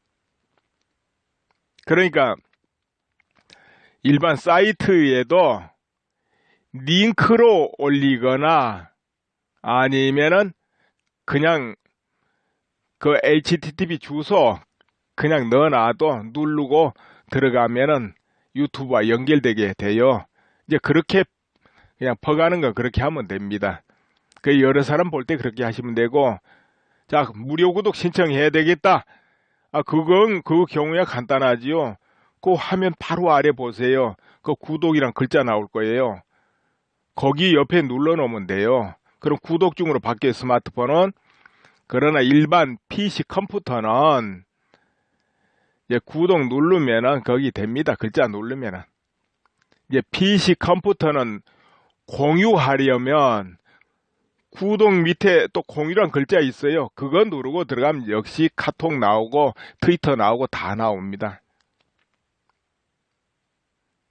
그러니까 일반 사이트에도 링크로 올리거나 아니면은 그냥 그 HTTP 주소 그냥 넣어놔도 누르고 들어가면은 유튜브와 연결되게 돼요. 이제 그렇게 그냥 퍼가는 거 그렇게 하면 됩니다. 그 여러 사람 볼 때 그렇게 하시면 되고, 자, 무료 구독 신청해야 되겠다. 그 경우야 간단하지요. 그 화면 바로 아래 보세요. 그 구독이란 글자 나올 거예요. 거기 옆에 눌러 놓으면 돼요. 그럼 구독 중으로 바뀌어요, 스마트폰은. 그러나 일반 PC 컴퓨터는 이제 구독 누르면은 거기 됩니다. 글자 누르면은. 이제 PC 컴퓨터는 공유하려면 구독 밑에 또 공유란 글자 있어요. 그거 누르고 들어가면 역시 카톡 나오고 트위터 나오고 다 나옵니다.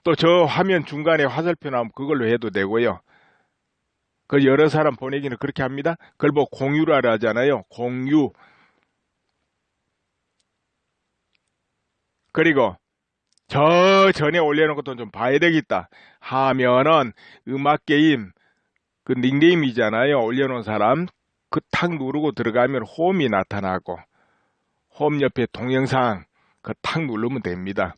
또 저 화면 중간에 화살표 나오면 그걸로 해도 되고요. 그 여러 사람 보내기는 그렇게 합니다. 그걸 뭐 공유라 하잖아요. 공유. 그리고 저 전에 올려놓은 것도 좀 봐야 되겠다 하면은 음악 게임 그 닉네임이잖아요. 올려놓은 사람 그 탁 누르고 들어가면 홈이 나타나고 홈 옆에 동영상 그 탁 누르면 됩니다.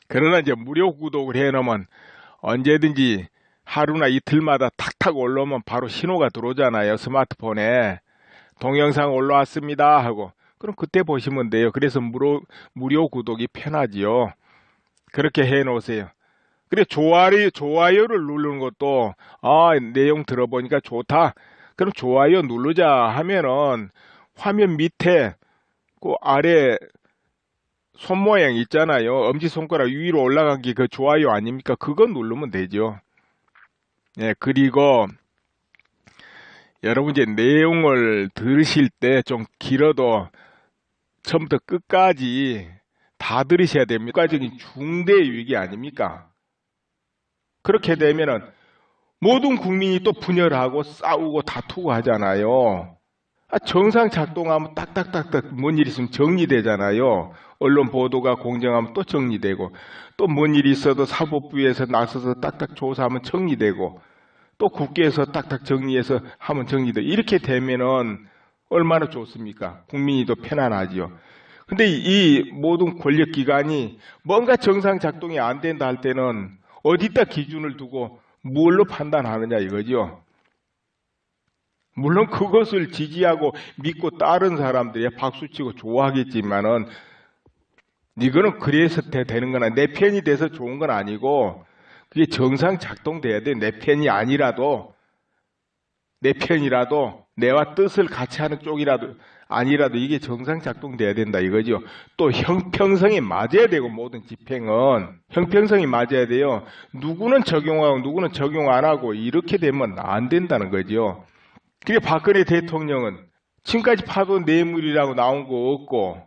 그러나 이제 무료 구독을 해놓으면 언제든지 하루나 이틀마다 탁탁 올라오면 바로 신호가 들어오잖아요. 스마트폰에 동영상 올라왔습니다 하고 그럼 그때 보시면 돼요. 그래서 무료 구독이 편하지요. 그렇게 해 놓으세요. 그래 좋아요를 누르는 것도 내용 들어보니까 좋다. 그럼 좋아요 누르자 하면은 화면 밑에 그 아래 손 모양 있잖아요. 엄지손가락 위로 올라간 게 그 좋아요 아닙니까? 그거 누르면 되죠. 예, 그리고 여러분 이제 내용을 들으실 때 좀 길어도 처음부터 끝까지 다 들으셔야 됩니다. 국가적인 중대 위기 아닙니까? 그렇게 되면은 모든 국민이 또 분열하고 싸우고 다투고 하잖아요. 정상 작동하면 딱딱딱딱 뭔 일 있으면 정리되잖아요. 언론 보도가 공정하면 또 정리되고 또 뭔 일이 있어도 사법부에서 나서서 딱딱 조사하면 정리되고 또 국회에서 딱딱 정리해서 하면 정리되고 이렇게 되면은 얼마나 좋습니까? 국민이 더 편안하지요. 근데 이 모든 권력기관이 뭔가 정상 작동이 안 된다 할 때는 어디다 기준을 두고 뭘로 판단하느냐 이거죠. 물론 그것을 지지하고 믿고 따른 사람들이 박수치고 좋아하겠지만은 이거는 그래서 되는 거나 내 편이 돼서 좋은 건 아니고 그게 정상 작동돼야 돼. 내 편이 아니라도 내 편이라도 내와 뜻을 같이 하는 쪽이라도 아니라도 이게 정상 작동돼야 된다 이거죠. 또 형평성이 맞아야 되고 모든 집행은 형평성이 맞아야 돼요. 누구는 적용하고 누구는 적용 안 하고 이렇게 되면 안 된다는 거죠. 그게 박근혜 대통령은 지금까지 파도 뇌물이라고 나온 거 없고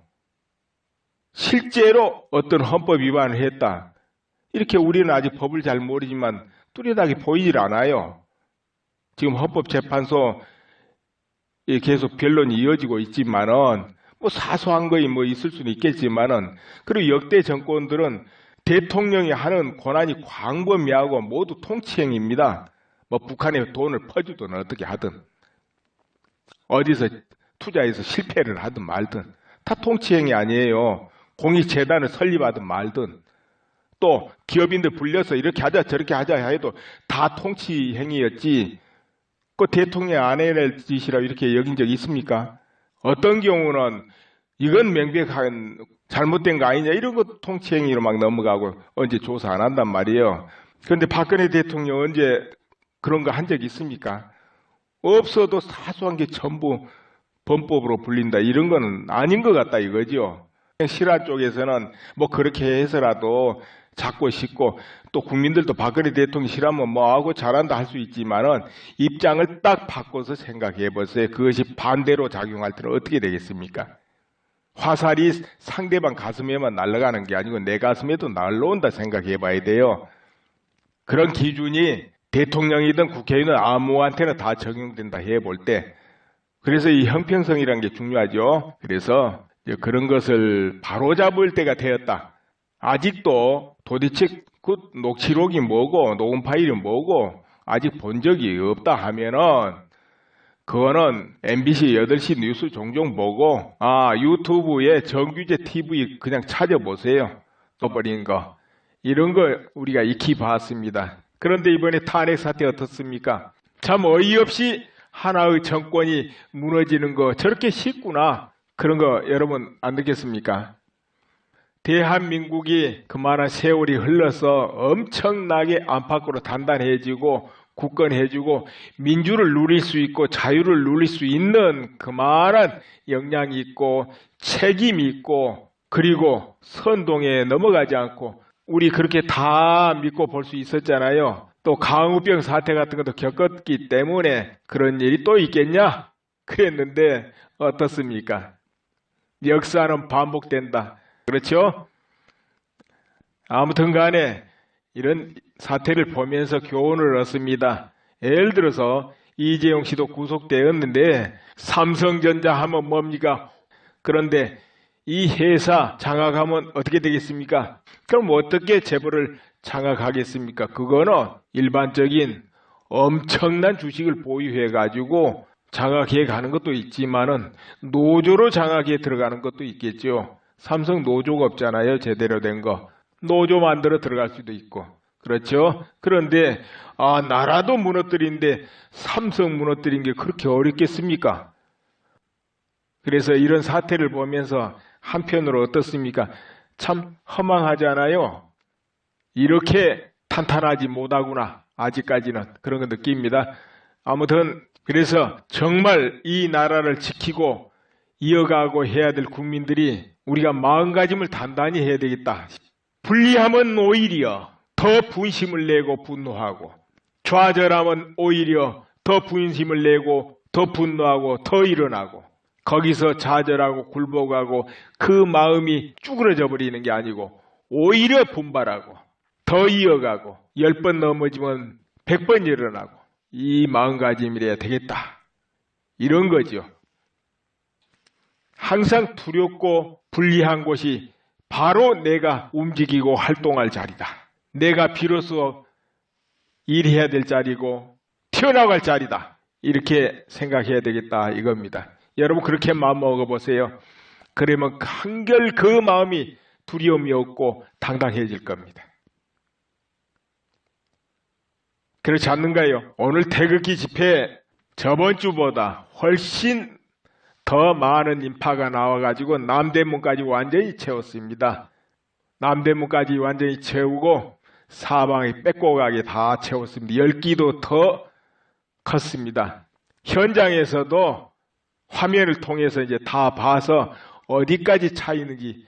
실제로 어떤 헌법 위반을 했다. 이렇게 우리는 아직 법을 잘 모르지만 뚜렷하게 보이질 않아요. 지금 헌법재판소 계속 변론이 이어지고 있지만은 뭐 사소한 거이 뭐 있을 수는 있겠지만은 그리고 역대 정권들은 대통령이 하는 권한이 광범위하고 모두 통치행위입니다. 뭐 북한에 돈을 퍼주든 어떻게 하든 어디서 투자해서 실패를 하든 말든 다 통치행위 아니에요. 공익재단을 설립하든 말든 또 기업인들 불려서 이렇게 하자 저렇게 하자 해도 다 통치행위였지 그 대통령 안 해낼 짓이라고 이렇게 여긴 적이 있습니까? 어떤 경우는 이건 명백한 잘못된 거 아니냐 이런 거 통치행위로 막 넘어가고 언제 조사 안 한단 말이에요. 그런데 박근혜 대통령 언제 그런 거 한 적 있습니까? 없어도 사소한 게 전부 범법으로 불린다 이런 거는 아닌 것 같다 이거죠. 실화 쪽에서는 뭐 그렇게 해서라도 잡고 싶고 또 국민들도 박근혜 대통령이 싫으면 뭐하고 잘한다 할 수 있지만은 입장을 딱 바꿔서 생각해 보세요. 그것이 반대로 작용할 때는 어떻게 되겠습니까? 화살이 상대방 가슴에만 날아가는 게 아니고 내 가슴에도 날라온다 생각해 봐야 돼요. 그런 기준이 대통령이든 국회의원이든 아무한테나 다 적용된다 해볼 때, 그래서 이 형평성이라는 게 중요하죠. 그래서 그런 것을 바로잡을 때가 되었다. 아직도 도대체 그 녹취록이 뭐고 녹음 파일이 뭐고 아직 본 적이 없다 하면은 그거는 MBC 8시 뉴스 종종 보고 유튜브에 정규제 TV 그냥 찾아보세요. 떠버린 거. 이런 거 우리가 익히 봤습니다. 그런데 이번에 탄핵 사태 어떻습니까? 참 어이없이 하나의 정권이 무너지는 거 저렇게 쉽구나. 그런 거 여러분 안 느꼈습니까? 대한민국이 그만한 세월이 흘러서 엄청나게 안팎으로 단단해지고 굳건해지고 민주를 누릴 수 있고 자유를 누릴 수 있는 그만한 역량이 있고 책임이 있고 그리고 선동에 넘어가지 않고 우리 그렇게 다 믿고 볼 수 있었잖아요. 또 광우병 사태 같은 것도 겪었기 때문에 그런 일이 또 있겠냐? 그랬는데 어떻습니까? 역사는 반복된다. 그렇죠? 아무튼 간에 이런 사태를 보면서 교훈을 얻습니다. 예를 들어서 이재용 씨도 구속되었는데 삼성전자 하면 뭡니까? 그런데 이 회사 장악하면 어떻게 되겠습니까? 그럼 어떻게 재벌을 장악하겠습니까? 그거는 일반적인 엄청난 주식을 보유해 가지고 장악해 가는 것도 있지만은 노조로 장악해 들어가는 것도 있겠죠. 삼성 노조가 없잖아요. 제대로 된 거. 노조 만들어 들어갈 수도 있고. 그렇죠? 그런데 나라도 무너뜨린데 삼성 무너뜨린 게 그렇게 어렵겠습니까? 그래서 이런 사태를 보면서 한편으로 어떻습니까? 참 허망하잖아요. 이렇게 탄탄하지 못하구나. 아직까지는 그런 거 느낍니다. 아무튼 그래서 정말 이 나라를 지키고 이어가고 해야 될 국민들이 우리가 마음가짐을 단단히 해야 되겠다. 불리하면 오히려 더 분심을 내고 분노하고 좌절하면 오히려 더 분심을 내고 더 분노하고 더 일어나고 거기서 좌절하고 굴복하고 그 마음이 쭈그러져 버리는 게 아니고 오히려 분발하고 더 이어가고 10번 넘어지면 100번 일어나고 이 마음가짐이래야 되겠다. 이런 거죠. 항상 두렵고 불리한 곳이 바로 내가 움직이고 활동할 자리다. 내가 비로소 일해야 될 자리고 튀어나갈 자리다. 이렇게 생각해야 되겠다 이겁니다. 여러분 그렇게 마음 먹어보세요. 그러면 한결 그 마음이 두려움이 없고 당당해질 겁니다. 그렇지 않는가요? 오늘 태극기 집회 저번 주보다 훨씬 더 많은 인파가 나와가지고 남대문까지 완전히 채웠습니다. 남대문까지 완전히 채우고 사방에 빼곡하게 다 채웠습니다. 열기도 더 컸습니다. 현장에서도 화면을 통해서 이제 다 봐서 어디까지 차 있는지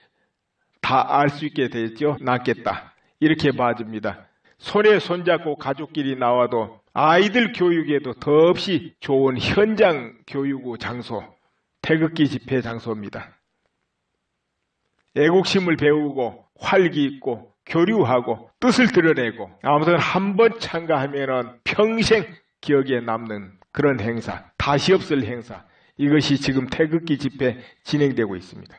다 알 수 있게 됐죠. 낫겠다. 이렇게 봐줍니다. 손에 손잡고 가족끼리 나와도 아이들 교육에도 더없이 좋은 현장 교육 장소, 태극기 집회 장소입니다. 애국심을 배우고 활기 있고 교류하고 뜻을 드러내고 아무튼 한번 참가하면 평생 기억에 남는 그런 행사, 다시 없을 행사. 이것이 지금 태극기 집회 진행되고 있습니다.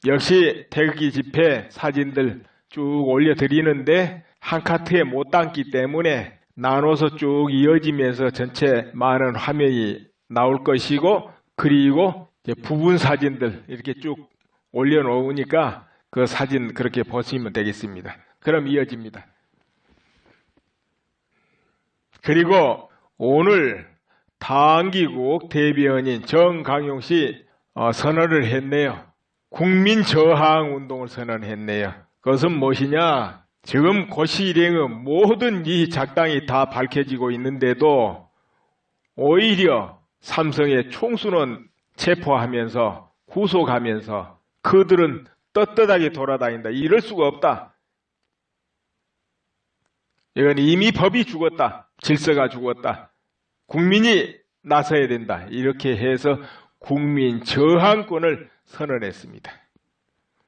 역시 태극기 집회 사진들 쭉 올려드리는데 한 카트에 못 담기 때문에 나눠서 쭉 이어지면서 전체 많은 화면이 나올 것이고 그리고 이제 부분 사진들 이렇게 쭉 올려놓으니까 그 사진 그렇게 보시면 되겠습니다. 그럼 이어집니다. 그리고 오늘 당기국 대변인 정강용 씨 선언을 했네요. 국민저항운동을 선언했네요. 그것은 무엇이냐? 지금 고시일행의 모든 이 작당이 다 밝혀지고 있는데도 오히려 삼성의 총수는 체포하면서 구속하면서 그들은 떳떳하게 돌아다닌다. 이럴 수가 없다. 이건 이미 법이 죽었다. 질서가 죽었다. 국민이 나서야 된다. 이렇게 해서 국민 저항권을 선언했습니다.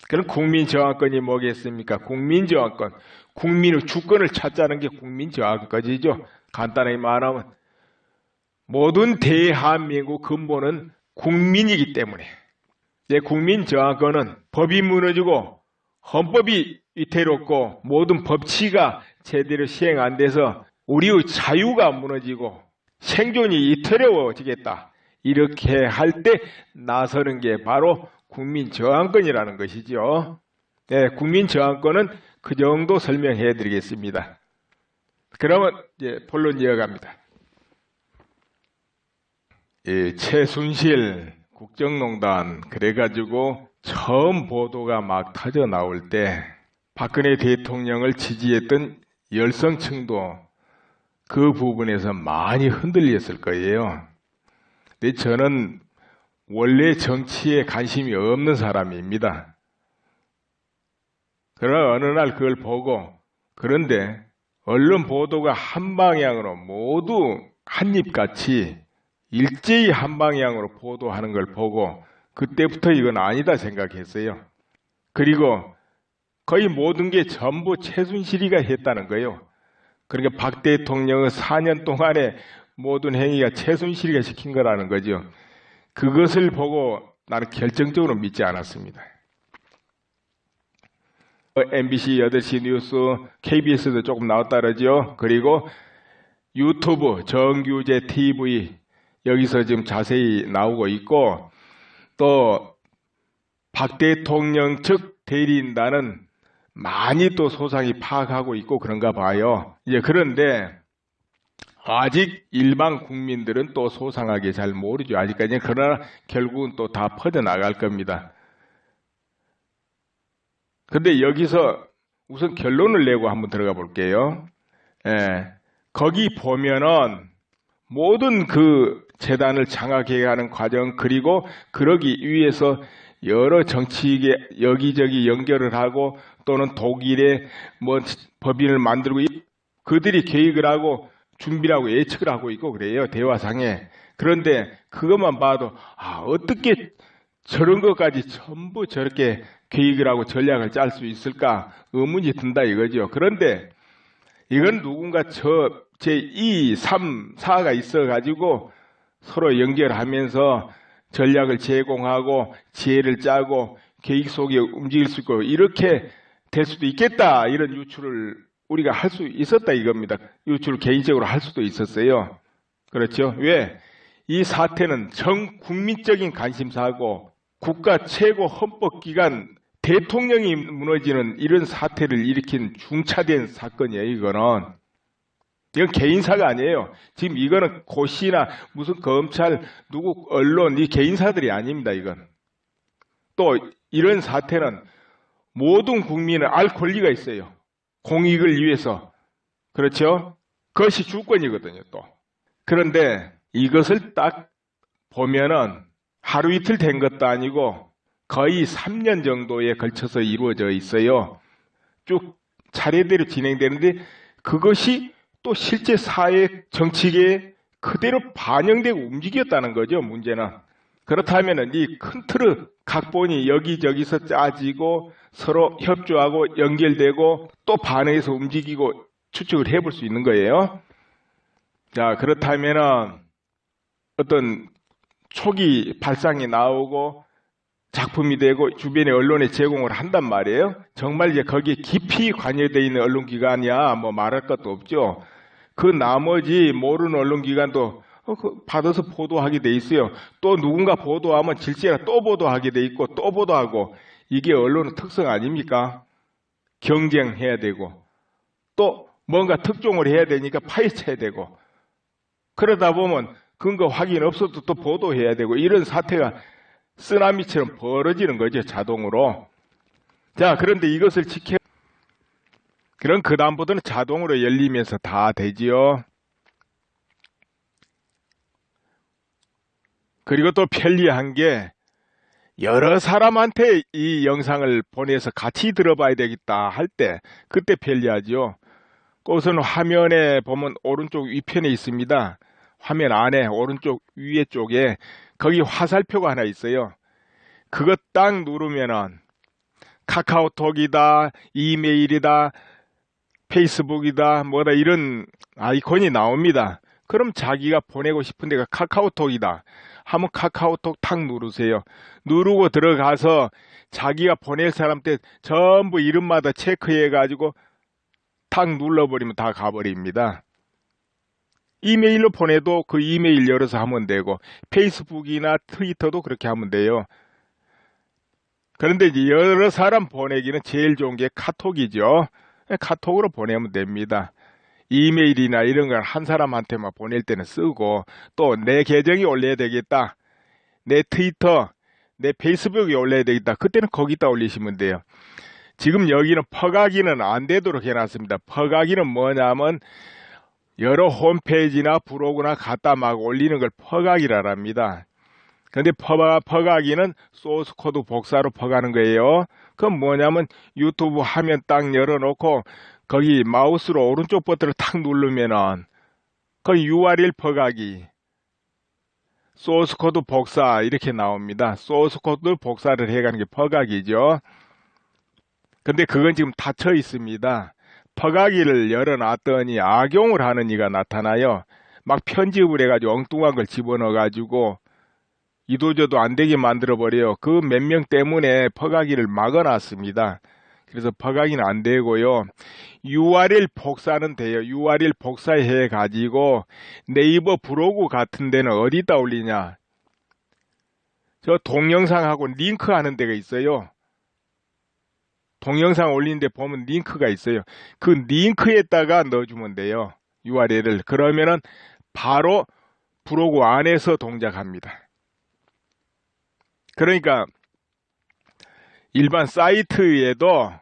그럼 국민저항권이 뭐겠습니까? 국민저항권. 국민의 주권을 찾자는 게 국민저항권이죠. 간단하게 말하면 모든 대한민국 근본은 국민이기 때문에 국민저항권은 법이 무너지고 헌법이 위태롭고 모든 법치가 제대로 시행 안 돼서 우리의 자유가 무너지고 생존이 위태로워지겠다. 이렇게 할 때 나서는 게 바로 국민저항권이라는 것이죠. 네, 국민저항권은 그 정도 설명해 드리겠습니다. 그러면 이제 본론 이어갑니다. 최순실 국정농단 그래가지고 처음 보도가 막 터져 나올 때 박근혜 대통령을 지지했던 열성층도 그 부분에서 많이 흔들렸을 거예요. 근데 저는 원래 정치에 관심이 없는 사람입니다. 그러나 어느 날 그걸 보고 그런데 언론 보도가 한 방향으로 모두 한입같이 일제히 한 방향으로 보도하는 걸 보고 그때부터 이건 아니다 생각했어요. 그리고 거의 모든 게 전부 최순실이가 했다는 거예요. 그러니까 박 대통령의 4년 동안의 모든 행위가 최순실이가 시킨 거라는 거죠. 그것을 보고 나는 결정적으로 믿지 않았습니다. MBC 8시 뉴스, KBS도 조금 나왔다 그러죠. 그리고 유튜브, 정규제 TV 여기서 지금 자세히 나오고 있고 또 박 대통령 측 대리인단은 많이 또 소상히 파악하고 있고 그런가 봐요. 그런데 아직 일반 국민들은 또 소상하게 잘 모르죠. 아직까지는. 그러나 결국은 또 다 퍼져나갈 겁니다. 근데 여기서 우선 결론을 내고 한번 들어가 볼게요. 거기 보면은 모든 그 재단을 장악해 가는 과정 그리고 그러기 위해서 여러 정치계 여기저기 연결을 하고 또는 독일에 뭐 법인을 만들고 그들이 계획을 하고 준비를 하고 예측을 하고 있고 그래요. 대화상에. 그런데 그것만 봐도 어떻게 저런 것까지 전부 저렇게 계획을 하고 전략을 짤 수 있을까 의문이 든다 이거죠. 그런데 이건 누군가 제2, 3, 4가 있어가지고 서로 연결하면서 전략을 제공하고 지혜를 짜고 계획 속에 움직일 수 있고 이렇게 될 수도 있겠다. 이런 유추를 우리가 할 수 있었다 이겁니다. 유추를 개인적으로 할 수도 있었어요. 그렇죠? 왜? 이 사태는 전 국민적인 관심사고 국가 최고 헌법기관 대통령이 무너지는 이런 사태를 일으킨 중차대한 사건이에요. 이건 개인사가 아니에요. 지금 이거는 고시나 무슨 검찰, 누구 언론, 이 개인사들이 아닙니다. 이건. 또 이런 사태는 모든 국민은 알 권리가 있어요. 공익을 위해서. 그렇죠? 그것이 주권이거든요. 또. 그런데 이것을 딱 보면은 하루 이틀 된 것도 아니고 거의 3년 정도에 걸쳐서 이루어져 있어요. 쭉 차례대로 진행되는데 그것이 또 실제 사회 정치계에 그대로 반영되고 움직였다는 거죠. 문제는. 그렇다면 이 큰 틀의 각본이 여기저기서 짜지고 서로 협조하고 연결되고 또 반응해서 움직이고 추측을 해볼 수 있는 거예요. 자, 그렇다면 어떤 초기 발상이 나오고 작품이 되고 주변의 언론에 제공을 한단 말이에요. 정말 이제 거기에 깊이 관여되어 있는 언론기관이야 뭐 말할 것도 없죠. 그 나머지 모르는 언론기관도 받아서 보도하게 돼 있어요. 또 누군가 보도하면 질제라 또 보도하게 돼 있고 또 보도하고 이게 언론의 특성 아닙니까? 경쟁해야 되고 또 뭔가 특종을 해야 되니까 파헤쳐야 되고 그러다 보면 근거 확인 없어도 또 보도해야 되고 이런 사태가 쓰나미처럼 벌어지는 거죠. 자동으로. 자, 그런데 이것을 그럼 그 다음부터는 자동으로 열리면서 다 되지요. 그리고 또 편리한 게 여러 사람한테 이 영상을 보내서 같이 들어봐야 되겠다 할 때 그때 편리하죠. 그것은 화면에 보면 오른쪽 위편에 있습니다. 화면 안에 오른쪽 위에 쪽에 거기 화살표가 하나 있어요. 그거 딱 누르면은 카카오톡이다, 이메일이다, 페이스북이다, 뭐다 이런 아이콘이 나옵니다. 그럼 자기가 보내고 싶은 데가 카카오톡이다. 하면 카카오톡 탁 누르세요. 누르고 들어가서 자기가 보낼 사람들 전부 이름마다 체크해가지고 탁 눌러버리면 다 가버립니다. 이메일로 보내도 그 이메일 열어서 하면 되고 페이스북이나 트위터도 그렇게 하면 돼요. 그런데 이제 여러 사람 보내기는 제일 좋은 게 카톡이죠. 카톡으로 보내면 됩니다. 이메일이나 이런 걸 한 사람한테만 보낼 때는 쓰고 또 내 계정이 올려야 되겠다. 내 트위터, 내 페이스북에 올려야 되겠다. 그때는 거기다 올리시면 돼요. 지금 여기는 퍼가기는 안 되도록 해놨습니다. 퍼가기는 뭐냐면 여러 홈페이지나 블로그나 갖다 막 올리는 걸 퍼가기라 합니다. 근데 퍼가기는 소스 코드 복사로 퍼가는 거예요. 그건 뭐냐면 유튜브 화면 딱 열어놓고 거기 마우스로 오른쪽 버튼을 탁 누르면은 그 URL 퍼가기, 소스 코드 복사 이렇게 나옵니다. 소스 코드 복사를 해가는 게 퍼가기죠. 근데 그건 지금 닫혀 있습니다. 퍼가기를 열어놨더니 악용을 하는 이가 나타나요. 막 편집을 해가지고 엉뚱한 걸 집어넣어가지고 이도저도 안 되게 만들어버려요. 그 몇 명 때문에 퍼가기를 막아놨습니다. 그래서 퍼가기는 안 되고요. URL 복사는 돼요. URL 복사해가지고 네이버 블로그 같은 데는 어디다 올리냐. 저 동영상하고 링크하는 데가 있어요. 동영상 올리는데 보면 링크가 있어요. 그 링크에다가 넣어주면 돼요. URL을. 그러면은 바로 블로그 안에서 동작합니다. 그러니까 일반 사이트에도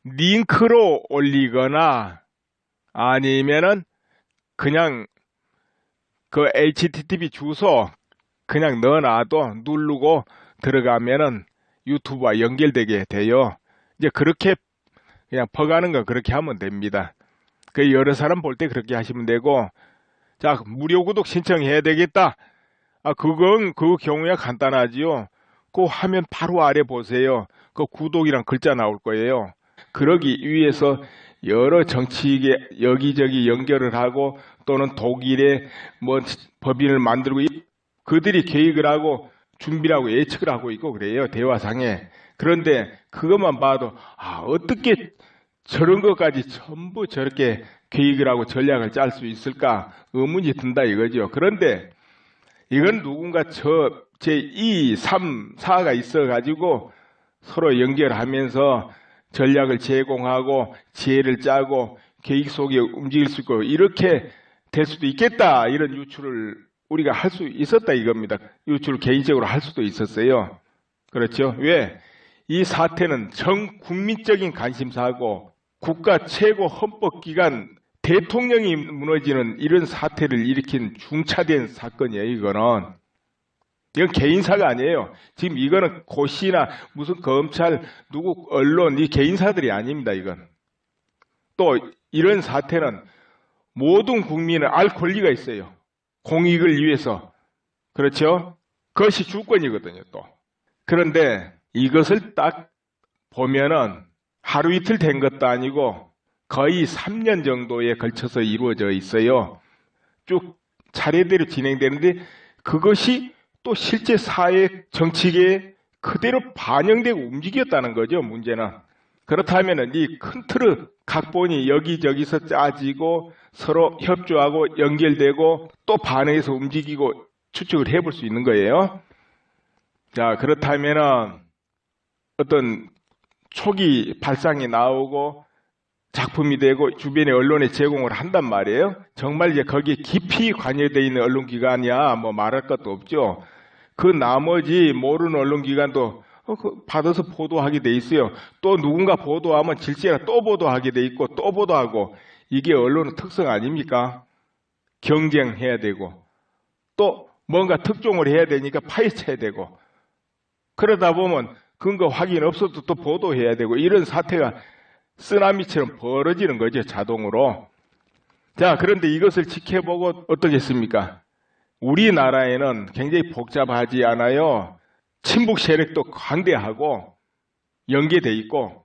링크로 올리거나 아니면은 그냥 그 HTTP 주소 그냥 넣어놔도 누르고 들어가면은 유튜브와 연결되게 돼요. 이제 그렇게 그냥 퍼가는 거 그렇게 하면 됩니다. 그 여러 사람 볼 때 그렇게 하시면 되고, 자, 무료 구독 신청해야 되겠다. 그 경우야 간단하지요. 그 화면 바로 아래 보세요. 그 구독이란 글자 나올 거예요. 그러기 위해서 여러 정치계 여기저기 연결을 하고 또는 독일에 뭐 법인을 만들고 그들이 계획을 하고 준비를 하고 예측을 하고 있고 그래요. 대화상에. 그런데 그것만 봐도 어떻게 저런 것까지 전부 저렇게 계획을 하고 전략을 짤 수 있을까 의문이 든다 이거죠. 그런데 이건 누군가 제2, 3, 4가 있어가지고 서로 연결하면서 전략을 제공하고 지혜를 짜고 계획 속에 움직일 수 있고 이렇게 될 수도 있겠다. 이런 유추를 우리가 할 수 있었다 이겁니다. 유추를 개인적으로 할 수도 있었어요. 그렇죠? 왜? 이 사태는 전 국민적인 관심사고 국가 최고 헌법기관 대통령이 무너지는 이런 사태를 일으킨 중차대한 사건이에요. 이건 개인사가 아니에요. 지금 이거는 고시나 무슨 검찰, 누구 언론, 이 개인사들이 아닙니다. 이건. 또 이런 사태는 모든 국민은 알 권리가 있어요. 공익을 위해서. 그렇죠? 그것이 주권이거든요. 또. 그런데 이것을 딱 보면은 하루 이틀 된 것도 아니고 거의 3년 정도에 걸쳐서 이루어져 있어요. 쭉 차례대로 진행되는데 그것이 또 실제 사회 정치계에 그대로 반영되고 움직였다는 거죠. 문제는. 그렇다면 이 큰 틀의 각본이 여기저기서 짜지고 서로 협조하고 연결되고 또 반응해서 움직이고 추측을 해볼 수 있는 거예요. 자, 그렇다면 어떤 초기 발상이 나오고 작품이 되고 주변의 언론에 제공을 한단 말이에요. 정말 이제 거기에 깊이 관여되어 있는 언론기관이야 뭐 말할 것도 없죠. 그 나머지 모르는 언론기관도 받아서 보도하게 돼 있어요. 또 누군가 보도하면 질세라 또 보도하게 돼 있고 또 보도하고 이게 언론의 특성 아닙니까? 경쟁해야 되고 또 뭔가 특종을 해야 되니까 파헤쳐야 되고 그러다 보면 근거 확인 없어도 또 보도해야 되고 이런 사태가 쓰나미처럼 벌어지는 거죠. 자동으로. 자, 그런데 이것을 지켜보고 어떻겠습니까? 우리나라에는 굉장히 복잡하지 않아요. 친북 세력도 관대하고 연계돼 있고,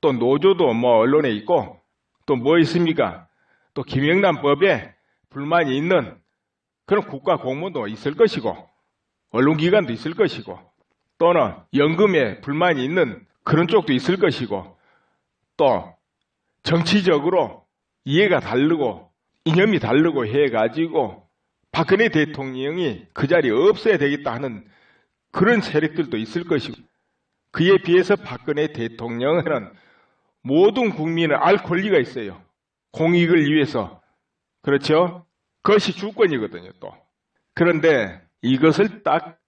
또 노조도 뭐 언론에 있고, 또 뭐 있습니까? 또 김영란 법에 불만이 있는 그런 국가 공무원도 있을 것이고, 언론기관도 있을 것이고, 또는 연금에 불만이 있는 그런 쪽도 있을 것이고, 또 정치적으로 이해가 다르고 이념이 다르고 해가지고 박근혜 대통령이 그 자리에 없어야 되겠다 하는 그런 세력들도 있을 것이고, 그에 비해서 박근혜 대통령은 모든 국민을 알 권리가 있어요. 공익을 위해서. 그렇죠? 그것이 주권이거든요, 또. 그런데 이것을 딱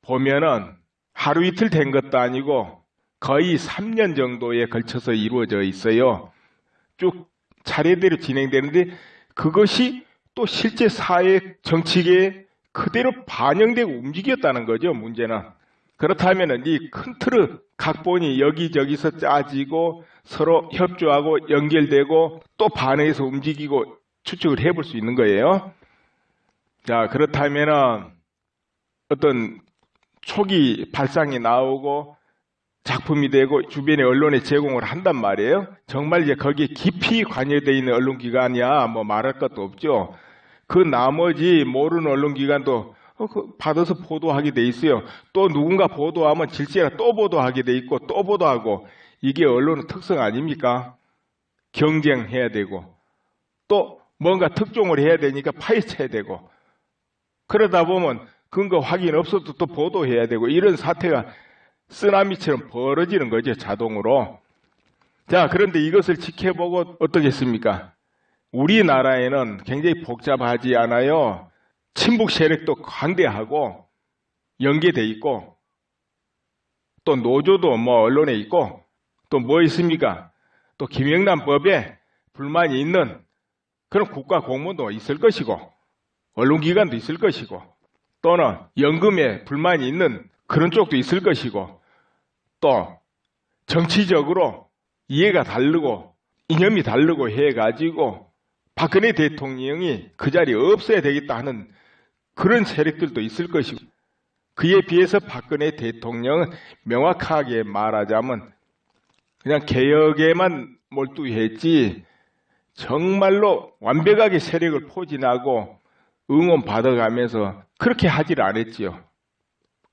보면은 하루 이틀 된 것도 아니고 거의 3년 정도에 걸쳐서 이루어져 있어요. 쭉 차례대로 진행되는데 그것이 또 실제 사회 정치계에 그대로 반영되고 움직였다는 거죠, 문제는. 그렇다면 이 큰 틀의 각본이 여기저기서 짜지고 서로 협조하고 연결되고 또 반응해서 움직이고 추측을 해볼 수 있는 거예요. 자, 그렇다면 어떤 초기 발상이 나오고 작품이 되고 주변의 언론에 제공을 한단 말이에요. 정말 이제 거기에 깊이 관여되어 있는 언론기관이야 뭐 말할 것도 없죠. 그 나머지 모르는 언론기관도 받아서 보도하게 돼 있어요. 또 누군가 보도하면 질지라 또 보도하게 돼 있고 또 보도하고, 이게 언론의 특성 아닙니까? 경쟁해야 되고 또 뭔가 특종을 해야 되니까 파헤쳐야 되고, 그러다 보면 근거 확인 없어도 또 보도해야 되고, 이런 사태가 쓰나미처럼 벌어지는 거죠, 자동으로. 자, 그런데 이것을 지켜보고 어떻겠습니까? 우리나라에는 굉장히 복잡하지 않아요. 친북 세력도 관대하고 연계돼 있고, 또 노조도 뭐 언론에 있고, 또 뭐 있습니까? 또 김영란 법에 불만이 있는 그런 국가 공무원도 있을 것이고, 언론기관도 있을 것이고, 또는 연금에 불만이 있는 그런 쪽도 있을 것이고, 또 정치적으로 이해가 다르고 이념이 다르고 해가지고 박근혜 대통령이 그 자리에 없어야 되겠다 하는 그런 세력들도 있을 것이고, 그에 비해서 박근혜 대통령은 명확하게 말하자면 그냥 개혁에만 몰두했지 정말로 완벽하게 세력을 포진하고 응원받아가면서 그렇게 하지를 않았지요.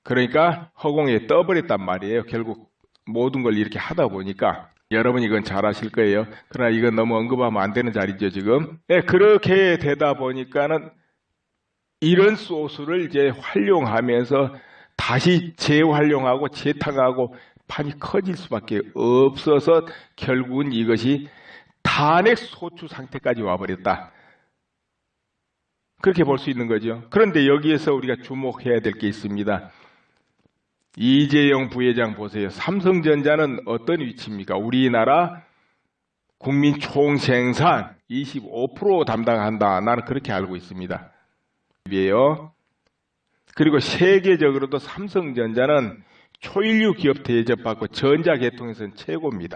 그러니까 허공에 떠버렸단 말이에요. 결국 모든 걸 이렇게 하다 보니까. 여러분 이건 잘 아실 거예요. 그러나 이건 너무 언급하면 안 되는 자리죠, 지금. 네, 그렇게 되다 보니까는 이런 소스를 이제 활용하면서 다시 재활용하고 재탕하고 판이 커질 수밖에 없어서 결국은 이것이 탄핵 소추 상태까지 와버렸다. 그렇게 볼 수 있는 거죠. 그런데 여기에서 우리가 주목해야 될 게 있습니다. 이재용 부회장 보세요. 삼성전자는 어떤 위치입니까? 우리나라 국민 총생산 25% 담당한다. 나는 그렇게 알고 있습니다. 그리고 세계적으로도 삼성전자는 초일류 기업 대접받고 전자계통에서는 최고입니다.